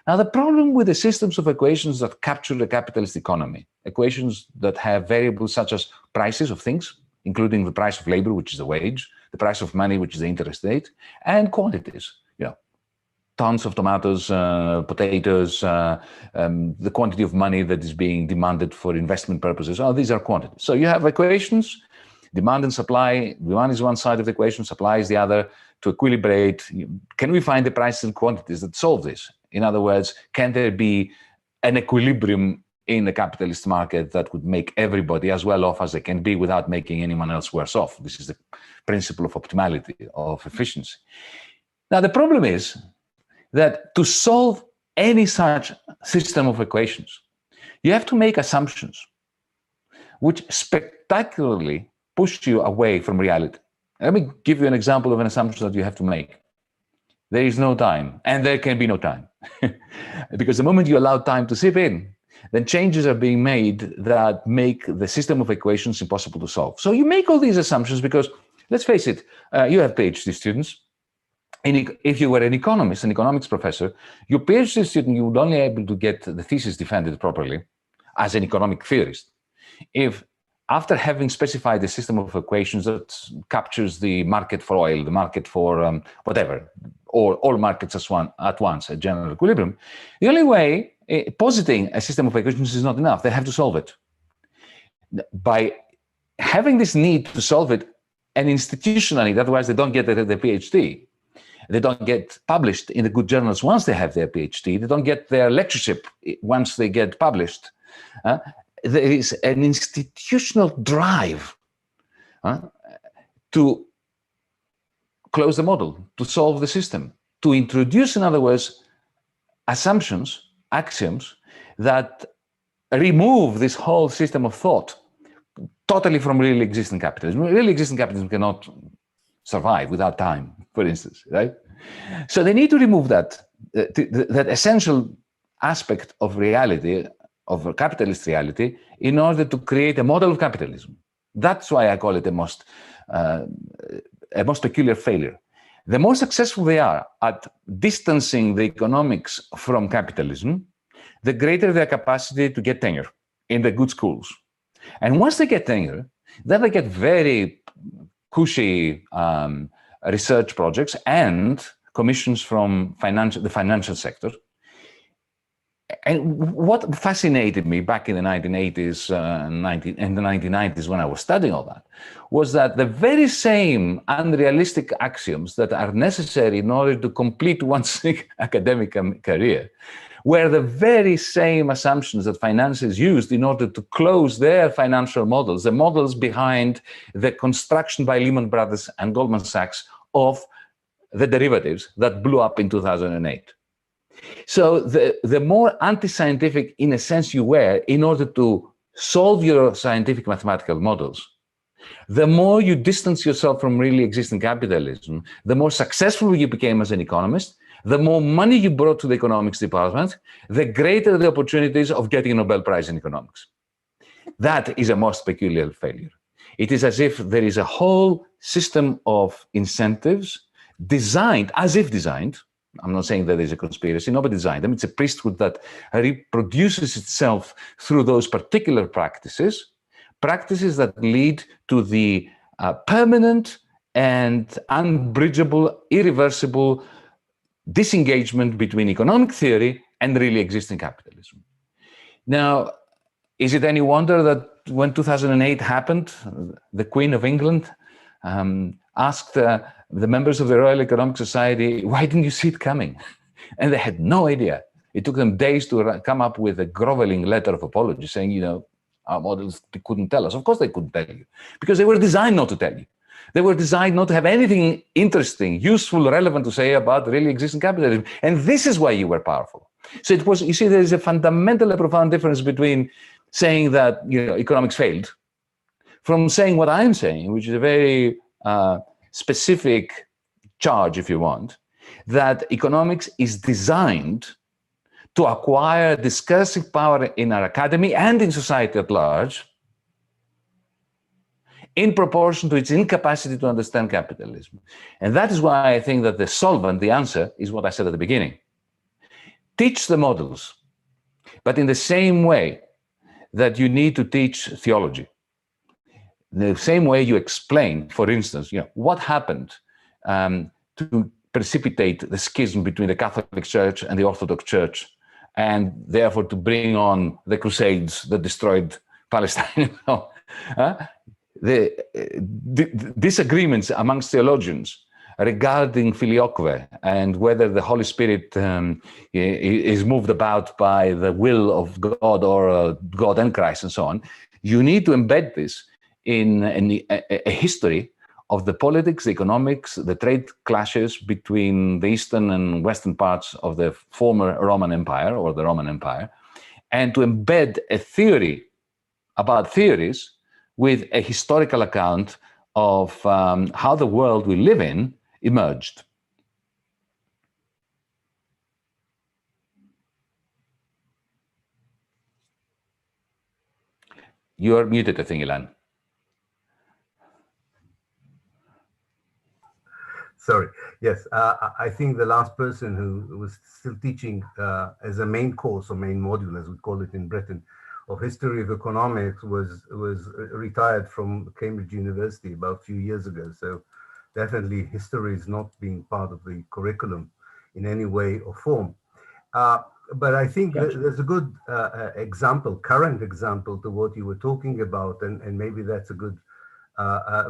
Now, the problem with the systems of equations that capture the capitalist economy, equations that have variables such as prices of things, including the price of labor, which is the wage, the price of money, which is the interest rate, and quantities, tons of tomatoes, potatoes, the quantity of money that is being demanded for investment purposes. All these are quantities. So you have equations, demand and supply. Demand is one side of the equation, supply is the other. To equilibrate, can we find the prices and quantities that solve this? In other words, can there be an equilibrium in the capitalist market that would make everybody as well off as they can be without making anyone else worse off? This is the principle of optimality, of efficiency. Now, the problem is that to solve any such system of equations, you have to make assumptions which spectacularly push you away from reality. Let me give you an example of an assumption that you have to make. There is no time, and there can be no time. Because the moment you allow time to seep in, then changes are being made that make the system of equations impossible to solve. So you make all these assumptions because, let's face it, you have PhD students. If you were an economist, an economics professor, your PhD student, you would only be able to get the thesis defended properly as an economic theorist if, after having specified a system of equations that captures the market for oil, the market for whatever, or all markets at once, a general equilibrium, the only way positing a system of equations is not enough. They have to solve it. By having this need to solve it, and institutionally, otherwise they don't get the PhD. They don't get published in the good journals once they have their PhD. They don't get their lectureship once they get published. There is an institutional drive to close the model, to solve the system, to introduce, in other words, assumptions, axioms that remove this whole system of thought totally from really existing capitalism. Really existing capitalism cannot survive without time, for instance, right? So they need to remove that essential aspect of reality, of capitalist reality, in order to create a model of capitalism. That's why I call it a most peculiar failure. The more successful they are at distancing the economics from capitalism, the greater their capacity to get tenure in the good schools. And once they get tenure, then they get very cushy research projects and commissions from the financial sector. And what fascinated me back in the 1980s and the 1990s when I was studying all that was that the very same unrealistic axioms that are necessary in order to complete one's academic career were the very same assumptions that financiers used in order to close their financial models, the models behind the construction by Lehman Brothers and Goldman Sachs of the derivatives that blew up in 2008. So the more anti-scientific, in a sense, you were, in order to solve your scientific mathematical models, the more you distance yourself from really existing capitalism, the more successful you became as an economist, the more money you brought to the economics department, the greater the opportunities of getting a Nobel Prize in economics. That is a most peculiar failure. It is as if there is a whole system of incentives designed, as if designed. I'm not saying that there's a conspiracy, nobody designed them. It's a priesthood that reproduces itself through those particular practices, practices that lead to the permanent and unbridgeable, irreversible disengagement between economic theory and really existing capitalism. Now, is it any wonder that when 2008 happened, the Queen of England asked the members of the Royal Economic Society, why didn't you see it coming? And they had no idea. It took them days to come up with a groveling letter of apology saying, you know, our models couldn't tell us. Of course they couldn't tell you, because they were designed not to tell you. They were designed not to have anything interesting, useful, relevant to say about really existing capitalism. And this is why you were powerful. So it was, you see, there is a fundamental, a profound difference between saying that, you know, economics failed from saying what I'm saying, which is a very specific charge, if you want, that economics is designed to acquire discursive power in our academy and in society at large in proportion to its incapacity to understand capitalism. And that is why I think that the solvent, the answer, is what I said at the beginning. Teach the models, but in the same way that you need to teach theology. In the same way you explain, for instance, you know, what happened to precipitate the schism between the Catholic Church and the Orthodox Church, and therefore to bring on the Crusades that destroyed Palestine. The disagreements amongst theologians regarding filioque and whether the Holy Spirit is moved about by the will of God or God and Christ and so on, you need to embed this in a history of the politics, the economics, the trade clashes between the eastern and western parts of the former Roman Empire or the Roman Empire, and to embed a theory about theories with a historical account of how the world we live in emerged. You are muted, I think, Ilan. Sorry. Yes, I think the last person who was still teaching as a main course or main module, as we call it in Britain, of history of economics was retired from Cambridge University about a few years ago. So definitely history is not being part of the curriculum in any way or form. But I think there's a good example, current example to what you were talking about, and maybe that's a good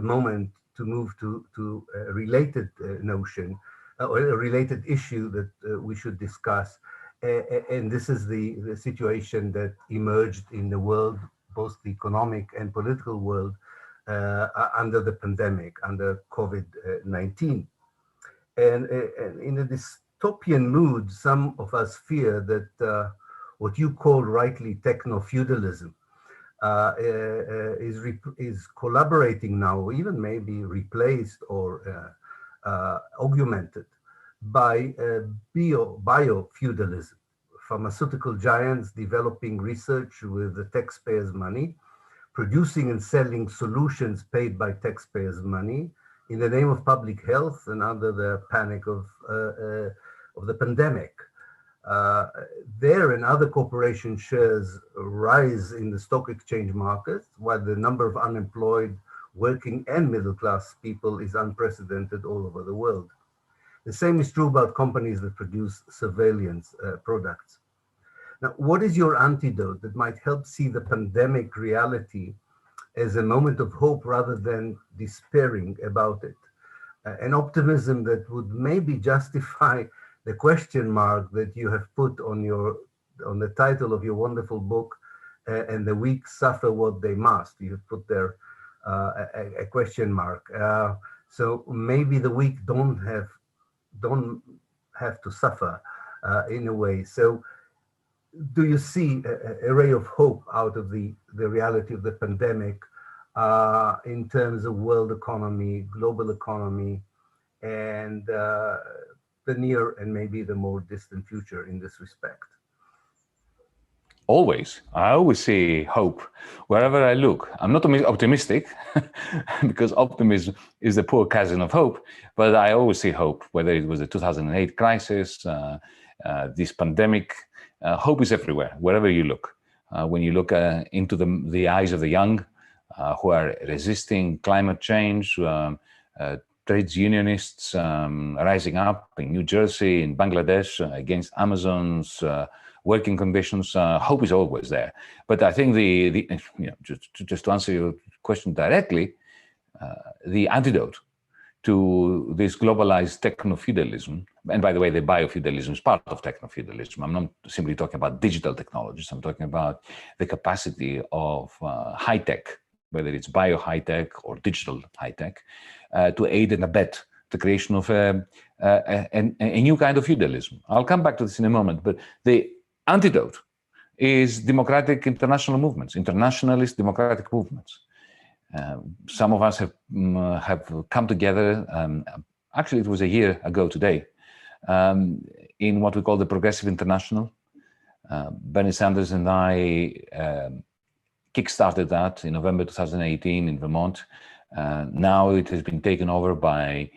moment to move to a related notion or a related issue that we should discuss. And this is the situation that emerged in the world, both the economic and political world, under the pandemic, under COVID-19. And in a dystopian mood, some of us fear that what you call rightly techno-feudalism is collaborating now, or even maybe replaced or augmented by bio-feudalism, pharmaceutical giants developing research with the taxpayers' money, producing and selling solutions paid by taxpayers' money in the name of public health and under the panic of the pandemic. There and other corporation shares rise in the stock exchange markets, while the number of unemployed working and middle-class people is unprecedented all over the world. The same is true about companies that produce surveillance products. Now, what is your antidote that might help see the pandemic reality as a moment of hope rather than despairing about it? An optimism that would maybe justify the question mark that you have put on the title of your wonderful book, and the weak suffer what they must. You have put there a question mark. So maybe the weak don't have to suffer in a way. So do you see a ray of hope out of the reality of the pandemic in terms of world economy, global economy, and the near and maybe the more distant future in this respect? Always. I always see hope wherever I look. I'm not optimistic because optimism is the poor cousin of hope, but I always see hope, whether it was the 2008 crisis, this pandemic. Hope is everywhere, wherever you look. When you look into the eyes of the young who are resisting climate change, trades unionists rising up in New Jersey, in Bangladesh, against Amazon's working conditions, hope is always there. But I think just to answer your question directly, the antidote to this globalized techno-feudalism, and by the way, the biofeudalism is part of techno-feudalism. I'm not simply talking about digital technologies. I'm talking about the capacity of high tech, whether it's bio-high tech or digital high tech, to aid and abet the creation of a new kind of feudalism. I'll come back to this in a moment, but the antidote is democratic international movements, internationalist democratic movements. Some of us have come together, actually it was a year ago today, in what we call the Progressive International. Bernie Sanders and I kickstarted that in November 2018 in Vermont. Now it has been taken over by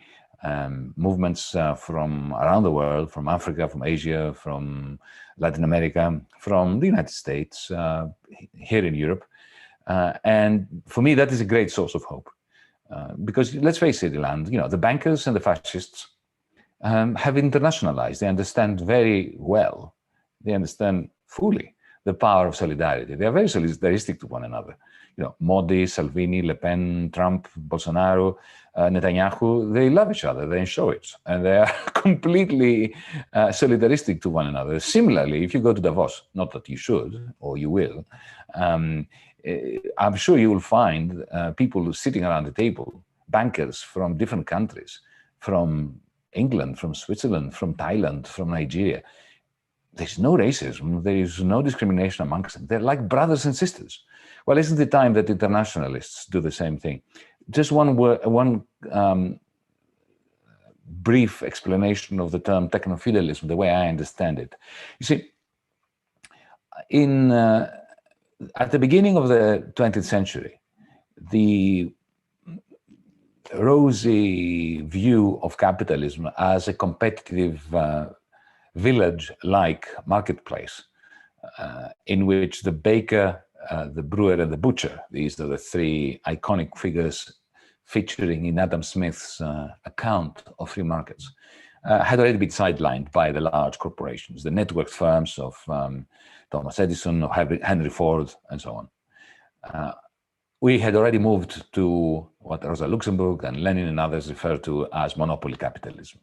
movements from around the world, from Africa, from Asia, from Latin America, from the United States, here in Europe. And for me, that is a great source of hope. Because let's face it, Ilan, the bankers and the fascists have internationalized. They understand very well, they understand fully the power of solidarity. They are very solidaristic to one another. Modi, Salvini, Le Pen, Trump, Bolsonaro, Netanyahu, they love each other, they show it, and they are completely solidaristic to one another. Similarly, if you go to Davos, not that you should, or you will, I'm sure you will find people sitting around the table, bankers from different countries, from England, from Switzerland, from Thailand, from Nigeria. There's no racism, there is no discrimination amongst them. They're like brothers and sisters. Well, isn't it time that internationalists do the same thing? Just one brief explanation of the term techno-feudalism, the way I understand it. You see, at the beginning of the 20th century, the rosy view of capitalism as a competitive village-like marketplace in which the baker, the brewer, and the butcher, these are the three iconic figures featuring in Adam Smith's account of free markets, had already been sidelined by the large corporations, the networked firms of Thomas Edison, of Henry Ford, and so on. We had already moved to what Rosa Luxemburg and Lenin and others refer to as monopoly capitalism.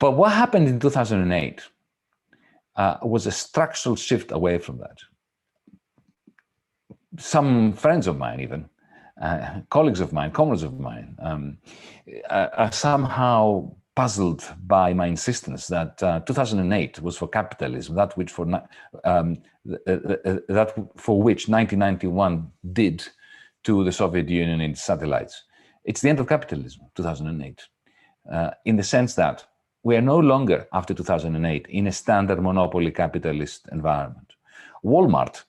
But what happened in 2008 was a structural shift away from that. Some friends of mine even, colleagues of mine, comrades of mine, are somehow puzzled by my insistence that 2008 was for capitalism, that for which 1991 did to the Soviet Union and its satellites. It's the end of capitalism, 2008, in the sense that we are no longer, after 2008, in a standard monopoly capitalist environment. Walmart,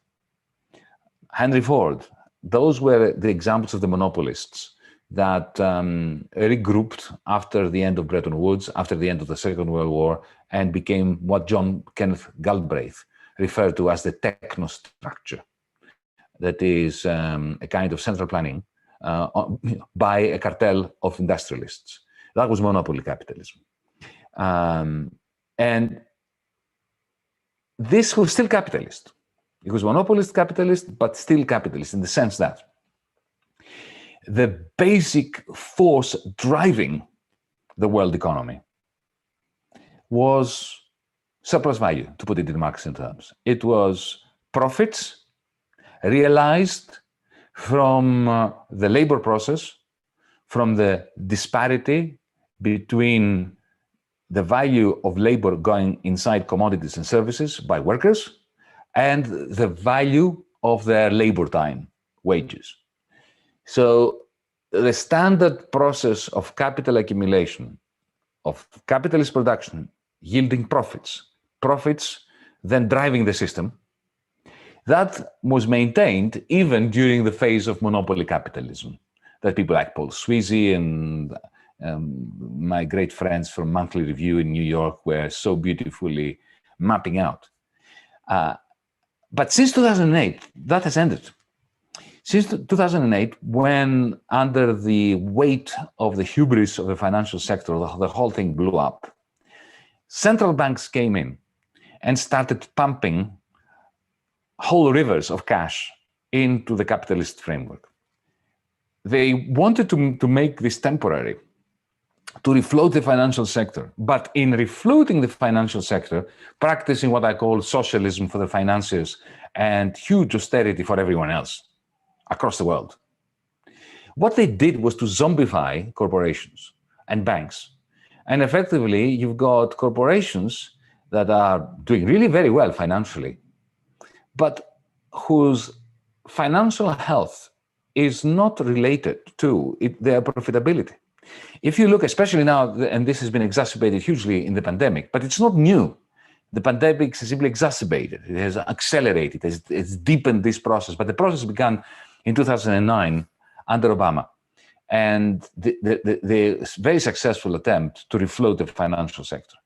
Henry Ford, those were the examples of the monopolists that regrouped after the end of Bretton Woods, after the end of the Second World War, and became what John Kenneth Galbraith referred to as the technostructure. That is a kind of central planning by a cartel of industrialists. That was monopoly capitalism. And this was still capitalist. It was monopolist capitalist, but still capitalist in the sense that the basic force driving the world economy was surplus value, to put it in Marxian terms. It was profits realized from the labor process, from the disparity between the value of labor going inside commodities and services by workers, and the value of their labor time, wages. So the standard process of capital accumulation, of capitalist production, yielding profits, then driving the system, that was maintained even during the phase of monopoly capitalism that people like Paul Sweezy and my great friends from Monthly Review in New York were so beautifully mapping out. But since 2008, that has ended. Since 2008, when under the weight of the hubris of the financial sector, the whole thing blew up, central banks came in and started pumping whole rivers of cash into the capitalist framework. They wanted to make this temporary, to refloat the financial sector, but in refloating the financial sector, practicing what I call socialism for the financiers and huge austerity for everyone else across the world. What they did was to zombify corporations and banks. And effectively, you've got corporations that are doing really very well financially, but whose financial health is not related to their profitability. If you look, especially now, and this has been exacerbated hugely in the pandemic, but it's not new. The pandemic has simply exacerbated, it has accelerated, it's deepened this process, but the process began in 2009 under Obama, and the very successful attempt to refloat the financial sector.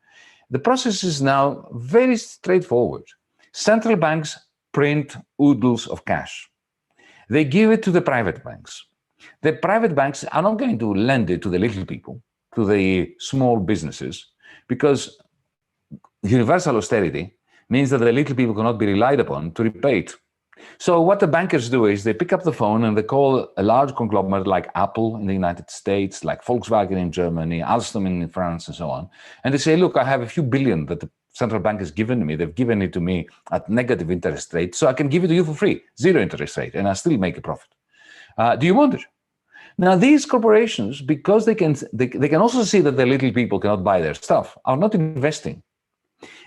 The process is now very straightforward. Central banks print oodles of cash. They give it to the private banks. The private banks are not going to lend it to the little people, to the small businesses, because universal austerity means that the little people cannot be relied upon to repay it. So what the bankers do is they pick up the phone and they call a large conglomerate like Apple in the United States, like Volkswagen in Germany, Alstom in France, and so on. And they say, look, I have a few billion that the central bank has given to me. They've given it to me at negative interest rate, so I can give it to you for free, 0 interest rate, and I still make a profit. Do you want it? Now, these corporations, because they can also see that the little people cannot buy their stuff, are not investing.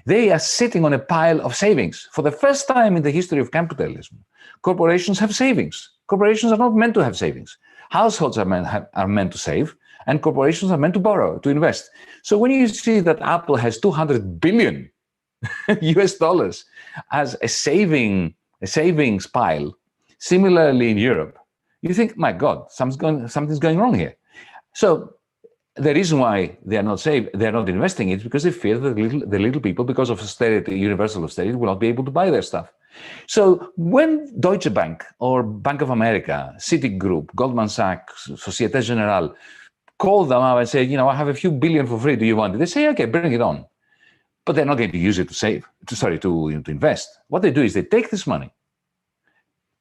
They are sitting on a pile of savings. For the first time in the history of capitalism, corporations have savings. Corporations are not meant to have savings. Households are meant to save, and corporations are meant to borrow, to invest. So when you see that Apple has 200 billion US dollars as a savings pile, similarly in Europe, you think, my God, something's going wrong here. So the reason why they're not investing it is because they fear that the little people, because of austerity, universal austerity, will not be able to buy their stuff. So when Deutsche Bank or Bank of America, Citigroup, Goldman Sachs, Societe Generale call them up and say, you know, I have a few billion for free, do you want it? They say, okay, bring it on. But they're not going to use it to invest. What they do is they take this money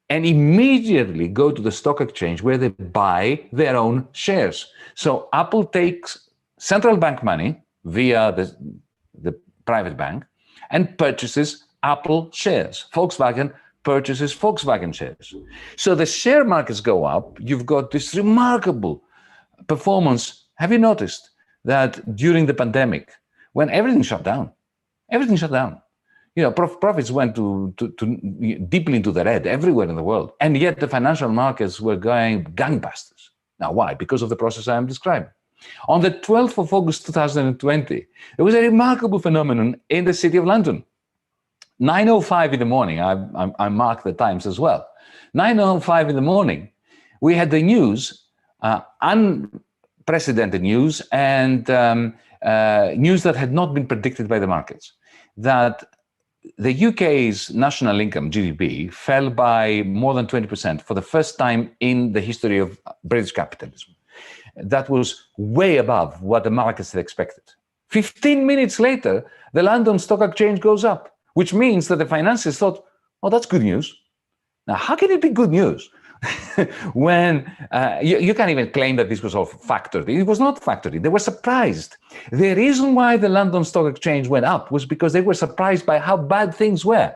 and immediately go to the stock exchange where they buy their own shares. So Apple takes central bank money via the private bank and purchases Apple shares. Volkswagen purchases Volkswagen shares. So the share markets go up. You've got this remarkable performance. Have you noticed that during the pandemic, when everything shut down, you know, profits went to deeply into the red everywhere in the world. And yet the financial markets were going gangbusters. Now, why? Because of the process I am describing. On the 12th of August 2020, there was a remarkable phenomenon in the city of London. 9:05 in the morning, I marked the times as well. 9:05 in the morning, we had the news, unprecedented news, and news that had not been predicted by the markets, that the UK's national income, GDP, fell by more than 20% for the first time in the history of British capitalism. That was way above what the markets had expected. 15 minutes later, the London Stock Exchange goes up, which means that the financiers thought, oh, that's good news. Now, how can it be good news when you can't even claim that this was all factored in? It was not factored in. They were surprised. The reason why the London Stock Exchange went up was because they were surprised by how bad things were.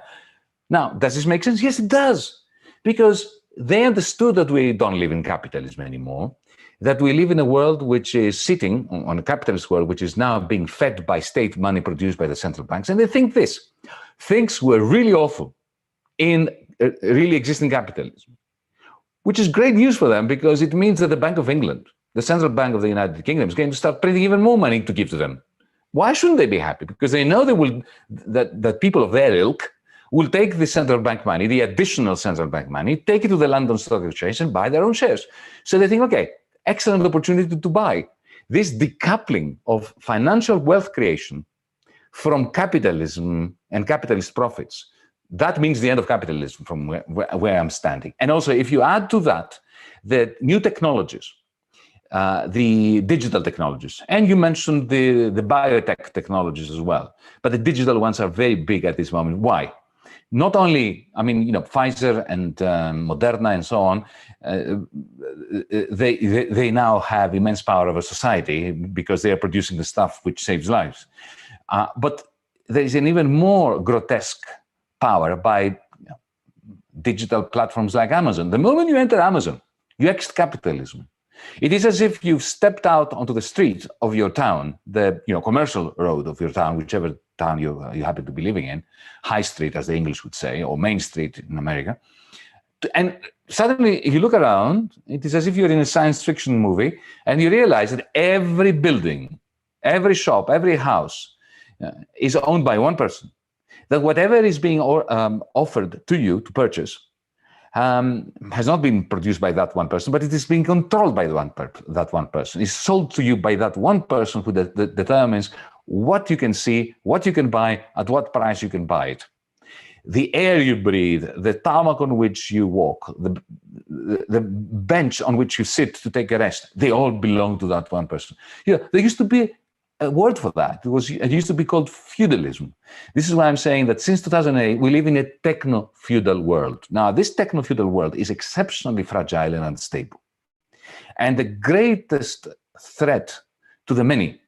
Now, does this make sense? Yes, it does. Because they understood that we don't live in capitalism anymore. that we live in a world which is sitting on a capitalist world, which is now being fed by state money produced by the central banks. And they think things were really awful in really existing capitalism, which is great news for them because it means that the Bank of England, the central bank of the United Kingdom, is going to start printing even more money to give to them. Why shouldn't they be happy? Because they know that people of their ilk will take the central bank money, the additional central bank money, take it to the London Stock Exchange and buy their own shares. So they think, okay, excellent opportunity to buy. This decoupling of financial wealth creation from capitalism and capitalist profits, that means the end of capitalism from where I'm standing. And also, if you add to that the new technologies, the digital technologies, and you mentioned the biotech technologies as well, but the digital ones are very big at this moment. Why? Not only, I mean, you know, Pfizer and Moderna and so on, they now have immense power over society because they are producing the stuff which saves lives. But there is an even more grotesque power by digital platforms like Amazon. The moment you enter Amazon, you exit capitalism. It is as if you've stepped out onto the street of your town, the commercial road of your town, whichever town you happen to be living in, High Street, as the English would say, or Main Street in America. And suddenly, if you look around, it is as if you're in a science fiction movie, and you realize that every building, every shop, every house is owned by one person. That whatever is being offered to you to purchase has not been produced by that one person, but it is being controlled by that one person. It's sold to you by that one person who determines what you can see, what you can buy, at what price you can buy it. The air you breathe, the tarmac on which you walk, the bench on which you sit to take a rest, they all belong to that one person. There used to be a word for that. It used to be called feudalism. This is why I'm saying that since 2008, we live in a techno-feudal world. Now, this techno-feudal world is exceptionally fragile and unstable. And the greatest threat to the many,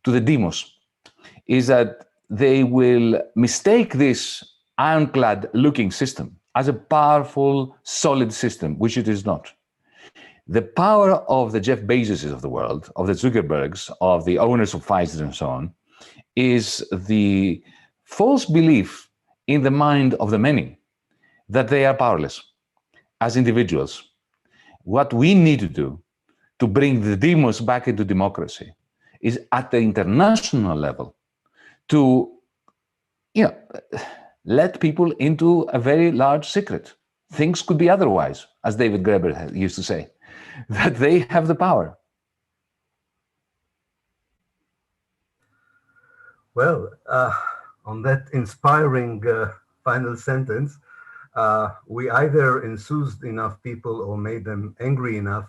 to the demos, is that they will mistake this ironclad-looking system as a powerful, solid system, which it is not. The power of the Jeff Bezoses of the world, of the Zuckerbergs, of the owners of Pfizer and so on, is the false belief in the mind of the many that they are powerless as individuals. What we need to do to bring the demos back into democracy is at the international level to let people into a very large secret. Things could be otherwise, as David Graeber used to say, that they have the power. Well, on that inspiring final sentence, we either enthused enough people or made them angry enough,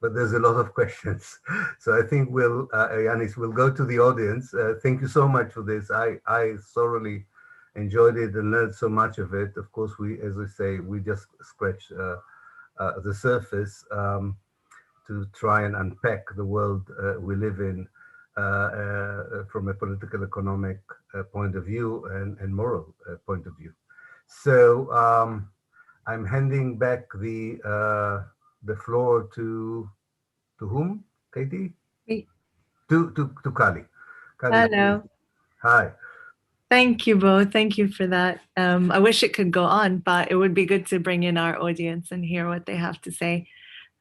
but there's a lot of questions. So I think Yanis, we'll go to the audience. Thank you so much for this. I thoroughly enjoyed it and learned so much of it. Of course, as I say, we just scratched the surface to try and unpack the world we live in from a political, economic point of view and moral point of view. So I'm handing back the floor to whom, Katie? Me. To Kali. Hello. Hi. Thank you both. Thank you for that. I wish it could go on, but it would be good to bring in our audience and hear what they have to say.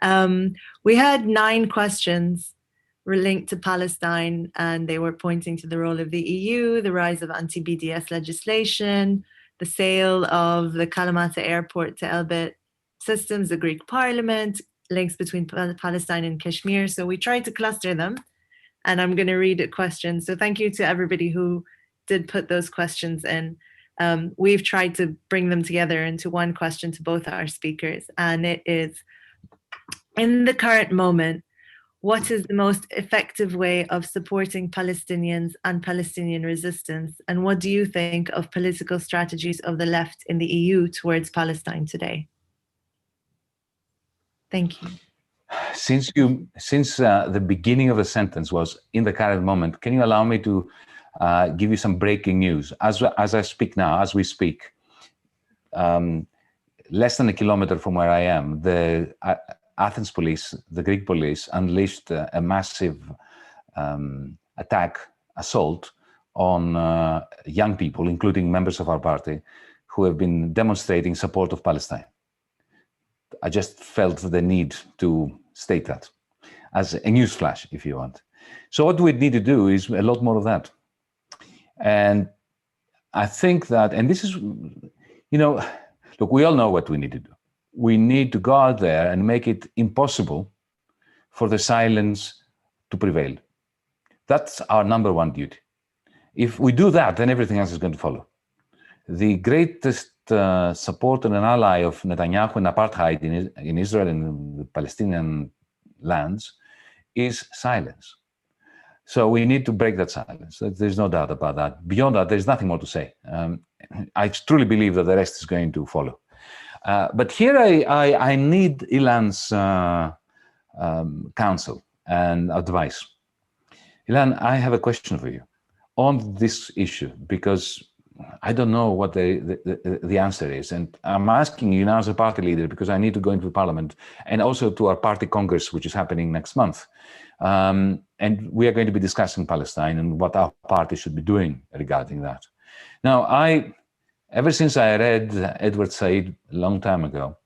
We had 9 questions linked to Palestine, and they were pointing to the role of the EU, the rise of anti-BDS legislation, the sale of the Kalamata airport to Elbit Systems, the Greek parliament, links between Palestine and Kashmir. So we tried to cluster them, and I'm going to read a question. So thank you to everybody who did put those questions in. We've tried to bring them together into one question to both our speakers, and it is, in the current moment, what is the most effective way of supporting Palestinians and Palestinian resistance? And what do you think of political strategies of the left in the EU towards Palestine today? Thank you. Since the beginning of the sentence was in the current moment, can you allow me to give you some breaking news? As I speak now, as we speak, less than a kilometer from where I am, Athens police, the Greek police, unleashed a massive assault on young people, including members of our party, who have been demonstrating support of Palestine. I just felt the need to state that as a news flash, if you want. So what we need to do is a lot more of that. And I think that, and this is, look, we all know what we need to do. We need to go out there and make it impossible for the silence to prevail. That's our number one duty. If we do that, then everything else is going to follow. The greatest supporter and ally of Netanyahu and apartheid in Israel and the Palestinian lands is silence. So we need to break that silence. There's no doubt about that. Beyond that, there's nothing more to say. I truly believe that the rest is going to follow. But here I need Ilan's counsel and advice. Ilan, I have a question for you on this issue, because I don't know what the answer is. And I'm asking you now as a party leader, because I need to go into parliament and also to our party congress, which is happening next month. And we are going to be discussing Palestine and what our party should be doing regarding that. Now, ever since I read Edward Said a long time ago,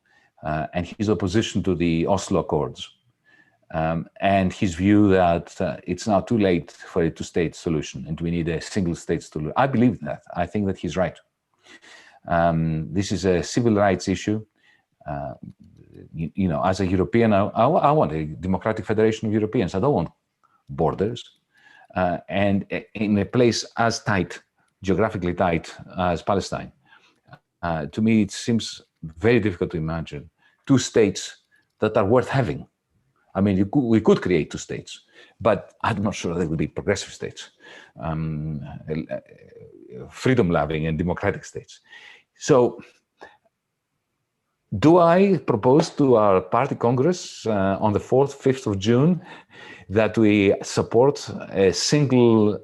and his opposition to the Oslo Accords, and his view that it's now too late for a two-state solution and we need a single-state solution, I believe that. I think that he's right. This is a civil rights issue. As a European, I want a democratic federation of Europeans. I don't want borders. And in a place as tight, geographically tight as Palestine, to me, it seems very difficult to imagine two states that are worth having. I mean, we could create two states, but I'm not sure they will be progressive states, freedom-loving and democratic states. So, do I propose to our party congress on the 4th, 5th of June that we support a single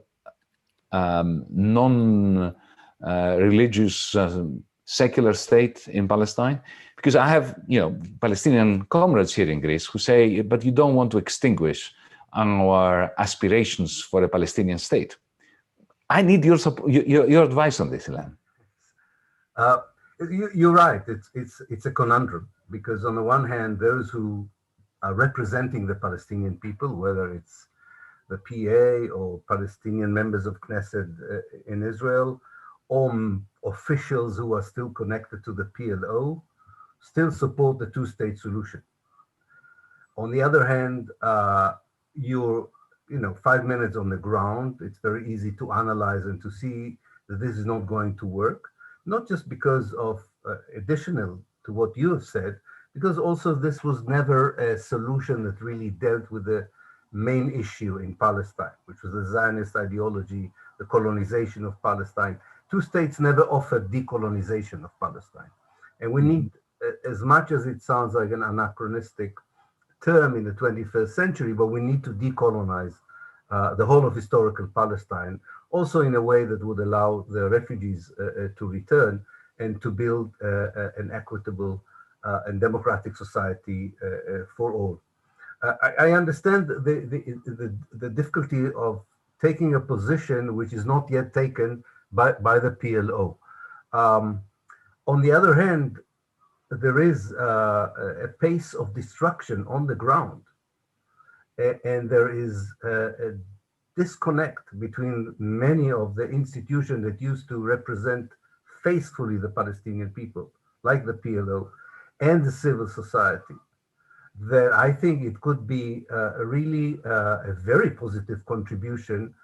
non-religious secular state in Palestine? Because I have, Palestinian comrades here in Greece who say, but you don't want to extinguish our aspirations for a Palestinian state. I need your support, your advice on this, Ilan. You're right. It's a conundrum, because on the one hand, those who are representing the Palestinian people, whether it's the PA or Palestinian members of Knesset in Israel, or officials who are still connected to the PLO, still support the two-state solution. On the other hand, you're 5 minutes on the ground. It's very easy to analyze and to see that this is not going to work. Not just because of additional to what you have said, because also this was never a solution that really dealt with the main issue in Palestine, which was the Zionist ideology, the colonization of Palestine. Two states never offered decolonization of Palestine. And we need, as much as it sounds like an anachronistic term in the 21st century, but we need to decolonize the whole of historical Palestine, also in a way that would allow the refugees to return and to build an equitable and democratic society for all. I understand the difficulty of taking a position which is not yet taken by the PLO. On the other hand, there is a pace of destruction on the ground, and there is a disconnect between many of the institutions that used to represent faithfully the Palestinian people, like the PLO, and the civil society, that I think it could be really a very positive contribution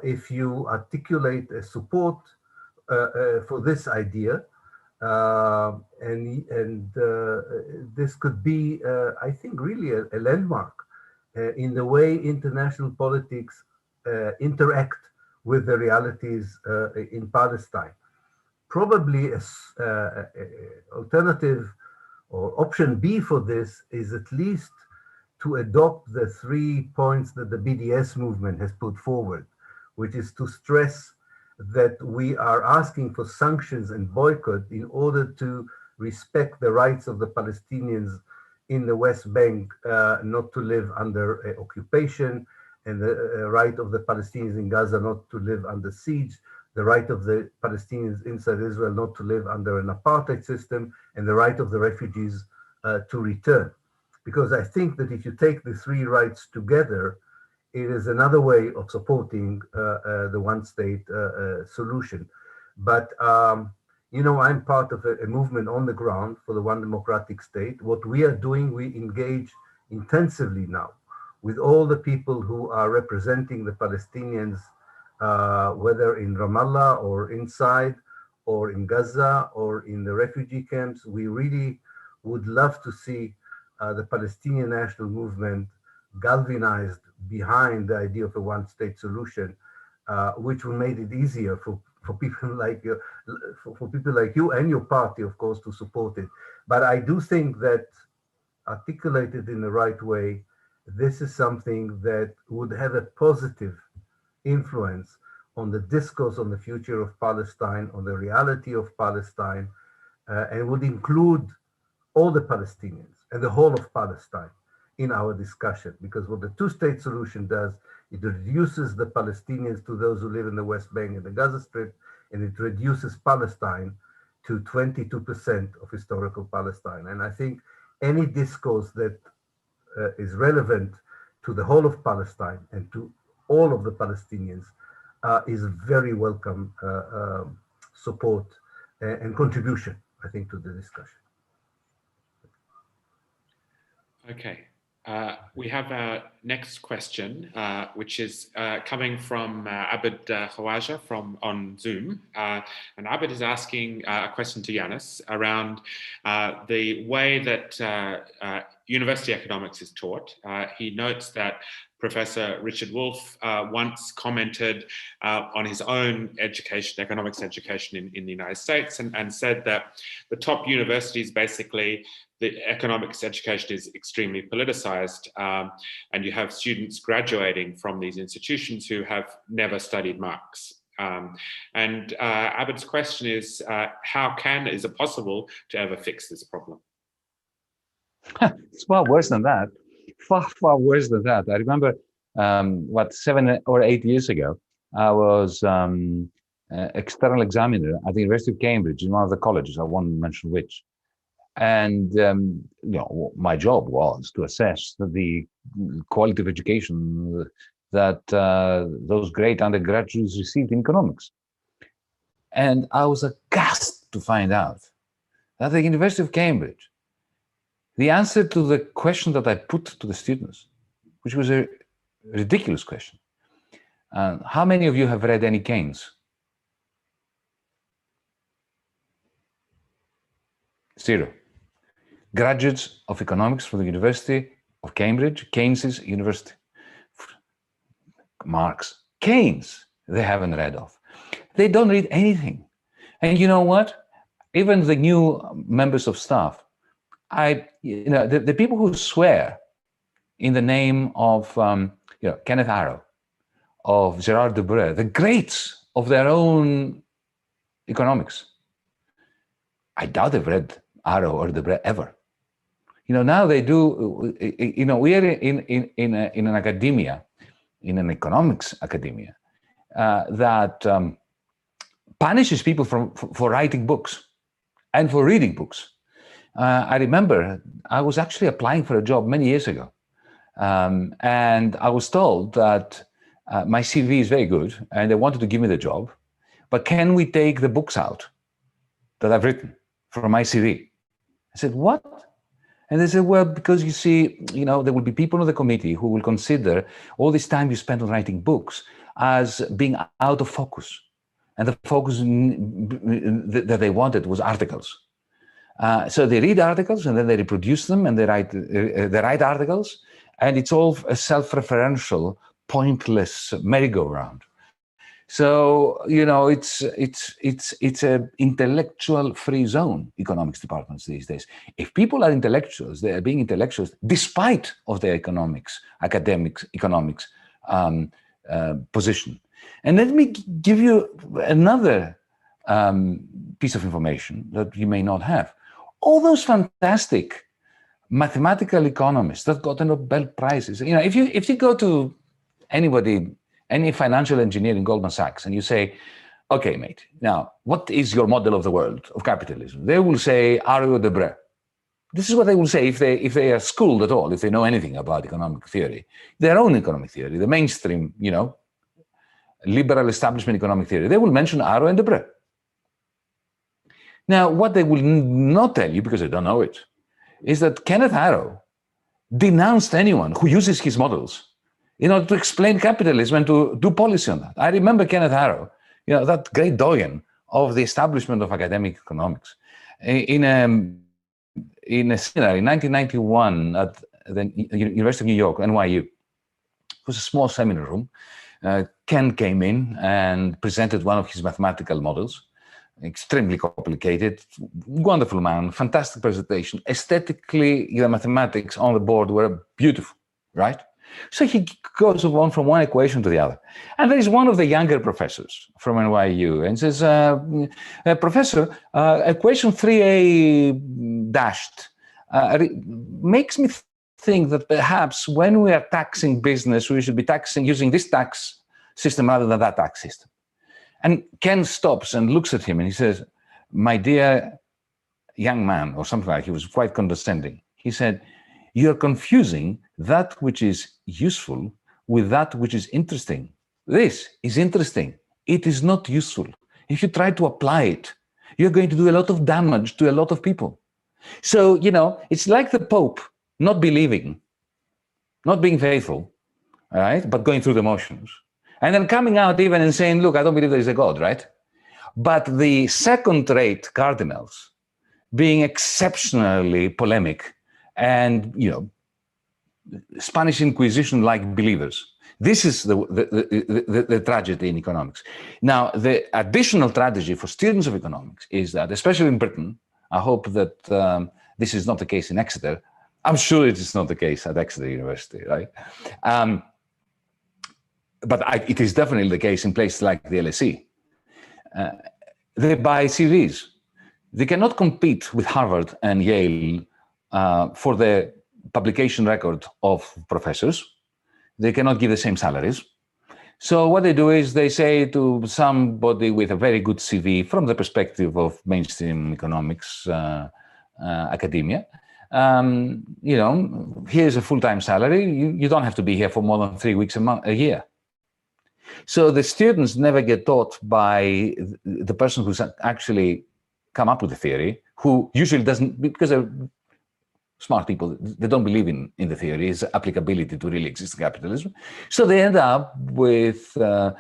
if you articulate a support for this idea. And this could be, I think, really a landmark in the way international politics interact with the realities in Palestine. Probably an alternative or option B for this is at least to adopt the 3 points that the BDS movement has put forward, which is to stress that we are asking for sanctions and boycott in order to respect the rights of the Palestinians in the West Bank not to live under occupation, and the right of the Palestinians in Gaza not to live under siege, the right of the Palestinians inside Israel not to live under an apartheid system, and the right of the refugees to return. Because I think that if you take the three rights together, it is another way of supporting the one-state solution. But, you know, I'm part of a movement on the ground for the one democratic state. What we are doing, we engage intensively now with all the people who are representing the Palestinians, whether in Ramallah or inside, or in Gaza, or in the refugee camps. We really would love to see the Palestinian national movement galvanized behind the idea of a one-state solution, which will make it easier for people like you, and your party, of course, to support it. But I do think that, articulated in the right way, this is something that would have a positive influence on the discourse on the future of Palestine, on the reality of Palestine, and would include all the Palestinians and the whole of Palestine in our discussion. Because what the two-state solution does, it reduces the Palestinians to those who live in the West Bank and the Gaza Strip, and it reduces Palestine to 22% of historical Palestine. And I think any discourse that is relevant to the whole of Palestine and to all of the Palestinians is very welcome support and contribution, I think, to the discussion. Okay. We have a next question, which is coming from Abed Khawaja on Zoom. And Abed is asking a question to Yanis around the way that university economics is taught. He notes that Professor Richard Wolff once commented on his own education, economics education in the United States, and said that the top universities, basically, the economics education is extremely politicized, and you have students graduating from these institutions who have never studied Marx. And Abed's question is, is it possible to ever fix this problem? It's far worse than that. Far worse than that. I remember, 7 or 8 years ago, I was external examiner at the University of Cambridge in one of the colleges. I won't mention which. And you know, my job was to assess the quality of education that those great undergraduates received in economics. And I was aghast to find out that at the University of Cambridge, the answer to the question that I put to the students, which was a ridiculous question, how many of you have read any Keynes? Zero. Graduates of economics from the University of Cambridge, Keynes's university. Marx, Keynes, they haven't read of. They don't read anything. And you know what? Even the new members of staff, the people who swear in the name of Kenneth Arrow, of Gerard Debré, the greats of their own economics, I doubt they've read Arrow or Debré ever. You know, now they do. You know, we are in an academia, in an economics academia, that punishes people for writing books and for reading books. I remember I was actually applying for a job many years ago, and I was told that my CV is very good and they wanted to give me the job, but can we take the books out that I've written from my CV? I said, what? And they said, well, because you see, you know, there will be people on the committee who will consider all this time you spent on writing books as being out of focus. And the focus that they wanted was articles. So they read articles and then they reproduce them and they write articles, and it's all a self-referential, pointless merry-go-round. So, you know, it's an intellectual free zone, economics departments these days. If people are intellectuals, they are being intellectuals despite of their economics position. And let me give you another piece of information that you may not have. All those fantastic mathematical economists that got the Nobel Prizes. You know, if you go to anybody, any financial engineer in Goldman Sachs, and you say, okay, mate, now, what is your model of the world, of capitalism? They will say, Arroyo de Bre. This is what they will say if they are schooled at all, if they know anything about economic theory. Their own economic theory, the mainstream, you know, liberal establishment economic theory, they will mention Arroyo de Bre. Now, what they will not tell you, because they don't know it, is that Kenneth Arrow denounced anyone who uses his models in order to explain capitalism and to do policy on that. I remember Kenneth Arrow, you know, that great doyen of the establishment of academic economics, in a seminar in 1991 at the University of New York, NYU. It was a small seminar room. Ken came in and presented one of his mathematical models, extremely complicated, wonderful man, fantastic presentation. Aesthetically, the mathematics on the board were beautiful, right? So he goes on from one equation to the other. And there is one of the younger professors from NYU and says, Professor, equation 3a dashed makes me think that perhaps when we are taxing business, we should be taxing using this tax system rather than that tax system. And Ken stops and looks at him and he says, my dear young man, or something like, he was quite condescending. He said, you're confusing that which is useful with that which is interesting. This is interesting. It is not useful. If you try to apply it, you're going to do a lot of damage to a lot of people. So, you know, it's like the Pope not believing, not being faithful, all right, but going through the motions. And then coming out even and saying, look, I don't believe there is a God, right? But the second-rate cardinals being exceptionally polemic and, you know, Spanish Inquisition-like believers. This is the tragedy in economics. Now, the additional tragedy for students of economics is that, especially in Britain, I hope that this is not the case in Exeter. I'm sure it is not the case at Exeter University, right? But it is definitely the case in places like the LSE. They buy CVs. They cannot compete with Harvard and Yale for the publication record of professors. They cannot give the same salaries. So what they do is they say to somebody with a very good CV from the perspective of mainstream economics academia, you know, here's a full-time salary. You don't have to be here for more than 3 weeks a year. So the students never get taught by the person who's actually come up with the theory, who usually doesn't, because they're smart people, they don't believe in the theory's applicability to really exist in capitalism. So they end up with a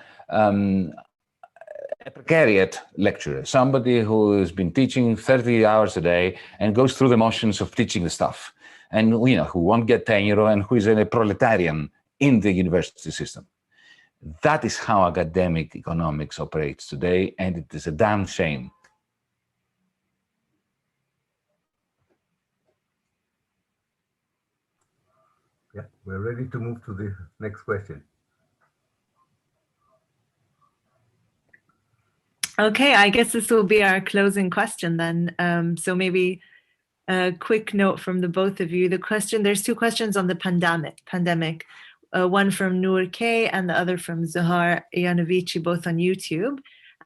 precariat lecturer, somebody who has been teaching 30 hours a day and goes through the motions of teaching the stuff, and, you know, who won't get tenure and who is a proletarian in the university system. That is how academic economics operates today, and it is a damn shame. Yeah, we're ready to move to the next question. Okay, I guess this will be our closing question then. So maybe a quick note from the both of you. The question, there's two questions on the pandemic. One from Noor K and the other from Zohar Yanovici, both on YouTube.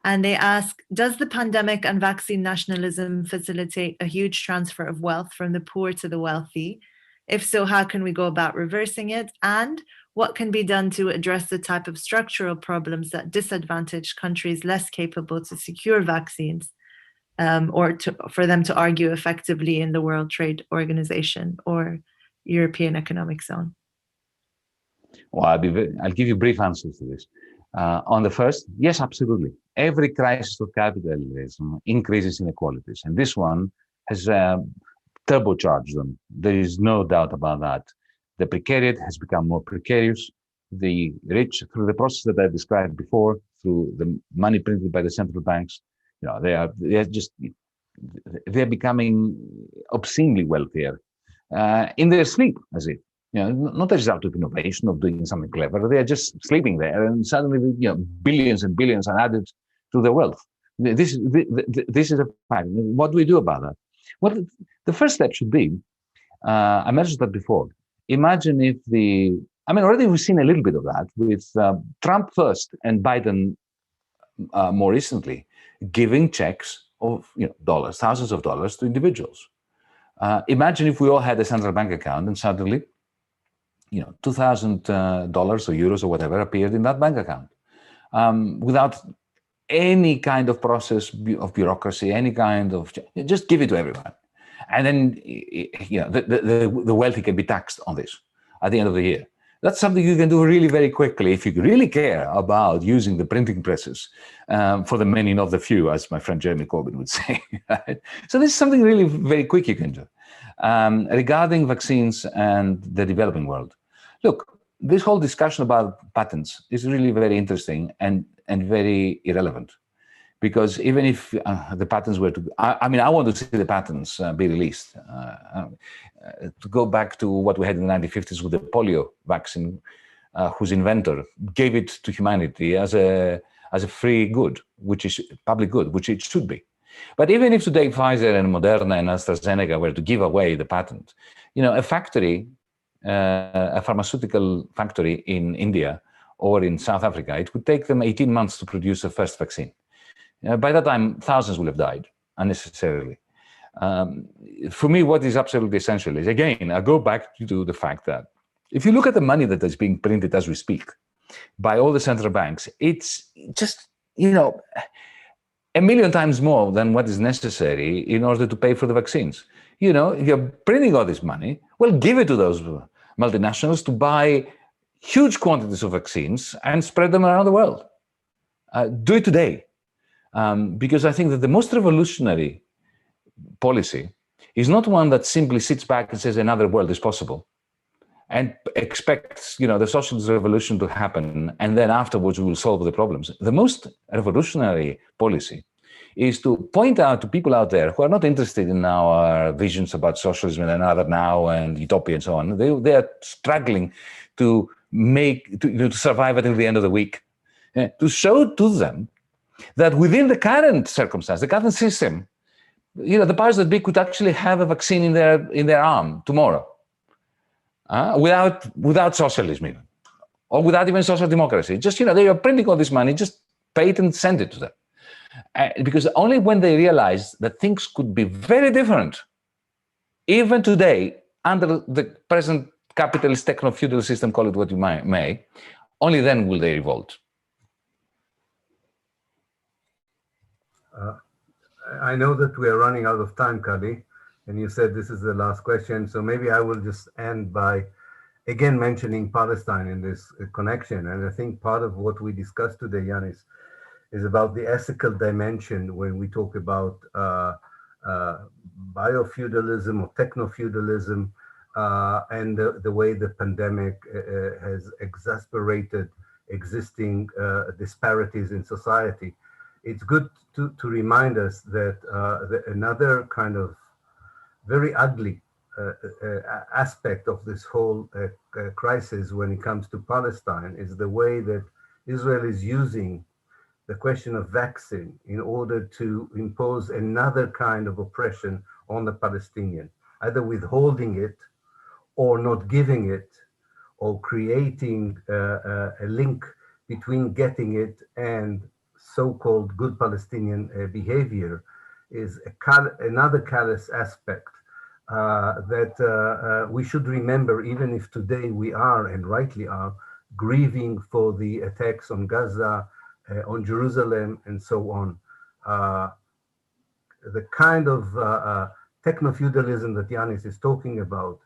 And they ask, does the pandemic and vaccine nationalism facilitate a huge transfer of wealth from the poor to the wealthy? If so, how can we go about reversing it? And what can be done to address the type of structural problems that disadvantage countries less capable to secure vaccines, or for them to argue effectively in the World Trade Organization or European Economic Zone? Well, I'll give you brief answers to this. On the first, yes, absolutely. Every crisis of capitalism increases inequalities, and this one has turbocharged them. There is no doubt about that. The precariat has become more precarious. The rich, through the process that I described before, through the money printed by the central banks, you know, they're becoming obscenely wealthier in their sleep, as if. You know, not a result of innovation, of doing something clever. They are just sleeping there, and suddenly, you know, billions and billions are added to their wealth. This is a fact. What do we do about that? Well, the first step should be I mentioned that before. Imagine if already we've seen a little bit of that with Trump first and Biden more recently, giving checks of dollars, thousands of dollars to individuals. Imagine if we all had a central bank account and suddenly, $2,000 or euros or whatever appeared in that bank account without any kind of process of bureaucracy, any kind of, just give it to everyone. And then, the wealthy can be taxed on this at the end of the year. That's something you can do really very quickly if you really care about using the printing presses for the many, not the few, as my friend Jeremy Corbyn would say. Right? So this is something really very quick you can do. Regarding vaccines and the developing world, look, this whole discussion about patents is really very interesting and very irrelevant. Because even if the patents were to, I want to see the patents be released. To go back to what we had in the 1950s with the polio vaccine, whose inventor gave it to humanity as a free good, which is public good, which it should be. But even if today Pfizer and Moderna and AstraZeneca were to give away the patent, a factory, a pharmaceutical factory in India or in South Africa, it would take them 18 months to produce a first vaccine. By that time, thousands will have died unnecessarily. For me, what is absolutely essential is, again, I go back to the fact that if you look at the money that is being printed as we speak by all the central banks, it's just, a million times more than what is necessary in order to pay for the vaccines. If you're printing all this money, well, give it to those multinationals to buy huge quantities of vaccines and spread them around the world. Do it today. Because I think that the most revolutionary policy is not one that simply sits back and says another world is possible and expects, the socialist revolution to happen, and then afterwards we will solve the problems. The most revolutionary policy is to point out to people out there who are not interested in our visions about socialism and another now and utopia and so on. They are struggling to survive until the end of the week, to show to them that within the current circumstance, the current system, the powers that be could actually have a vaccine in their arm tomorrow, without socialism even, or without even social democracy. Just, they are printing all this money, just pay it and send it to them. Because only when they realize that things could be very different, even today, under the present capitalist techno-feudal system, call it what you may, only then will they revolt. I know that we are running out of time, Kadi, and you said this is the last question. So maybe I will just end by, again, mentioning Palestine in this connection. And I think part of what we discussed today, Yanis, is about the ethical dimension when we talk about biofeudalism or techno-feudalism and the way the pandemic has exacerbated existing disparities in society. It's good to remind us that another kind of very ugly aspect of this whole crisis when it comes to Palestine is the way that Israel is using the question of vaccine in order to impose another kind of oppression on the Palestinian, either withholding it or not giving it, or creating a link between getting it and so-called good Palestinian behavior is another callous aspect that we should remember, even if today we are, and rightly are, grieving for the attacks on Gaza, on Jerusalem, and so on. The kind of techno-feudalism that Yanis is talking about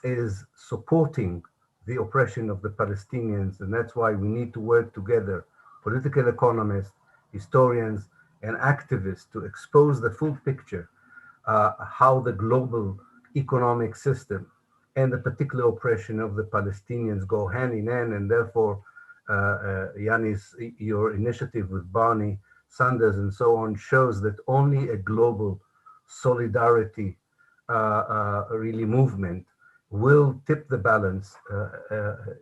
is supporting the oppression of the Palestinians, and that's why we need to work together, political economists, historians, and activists, to expose the full picture, how the global economic system and the particular oppression of the Palestinians go hand in hand. And therefore, Yanis, your initiative with Barney Sanders and so on shows that only a global solidarity really movement will tip the balance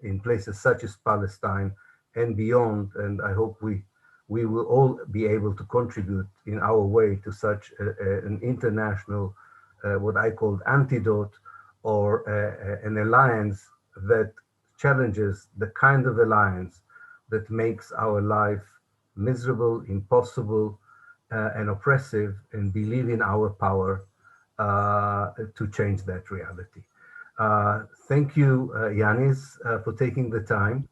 in places such as Palestine and beyond. And I hope we will all be able to contribute in our way to such an international what I called antidote, or an alliance that challenges the kind of alliance that makes our life miserable, impossible, and oppressive, and believe in our power to change that reality. Thank you, Yanis, for taking the time,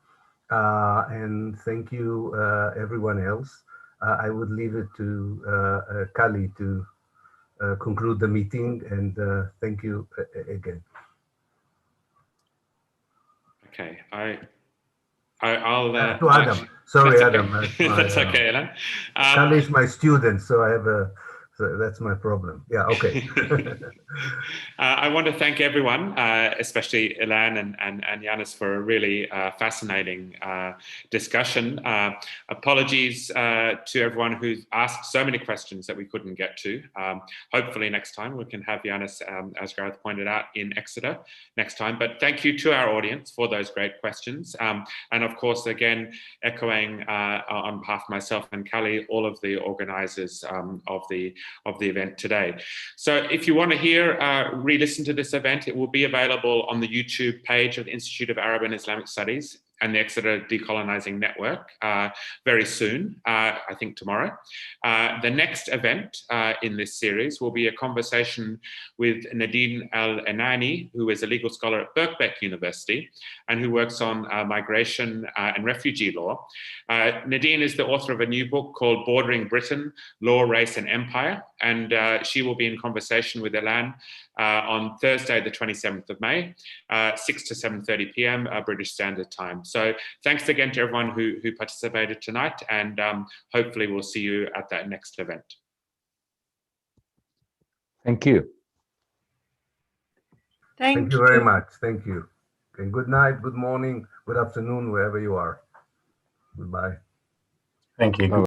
and thank you, everyone else. I would leave it to Kali to conclude the meeting, and thank you again. Okay, I'll to Adam. Sorry, that's Adam. Okay. That's okay, Ilan. Kali is my student, so I have so that's my problem. Yeah, okay. I want to thank everyone, especially Ilan and Yanis, for a really fascinating discussion. Apologies to everyone who's asked so many questions that we couldn't get to. Hopefully next time we can have Yanis, as Gareth pointed out, in Exeter next time. But thank you to our audience for those great questions. And of course, again, echoing on behalf of myself and Kali, all of the organizers of the event today. So if you want to hear, re-listen to this event, it will be available on the YouTube page of the Institute of Arab and Islamic Studies and the Exeter Decolonizing Network very soon, I think tomorrow. The next event in this series will be a conversation with Nadine Al-Anani, who is a legal scholar at Birkbeck University and who works on migration and refugee law. Nadine is the author of a new book called Bordering Britain, Law, Race and Empire, and she will be in conversation with Ilan on Thursday, the 27th of May, 6 to 7:30 p.m. British Standard Time. So thanks again to everyone who participated tonight, and hopefully we'll see you at that next event. Thank you. Thank you very much. Thank you. And good night, good morning, good afternoon, wherever you are. Goodbye. Thank you.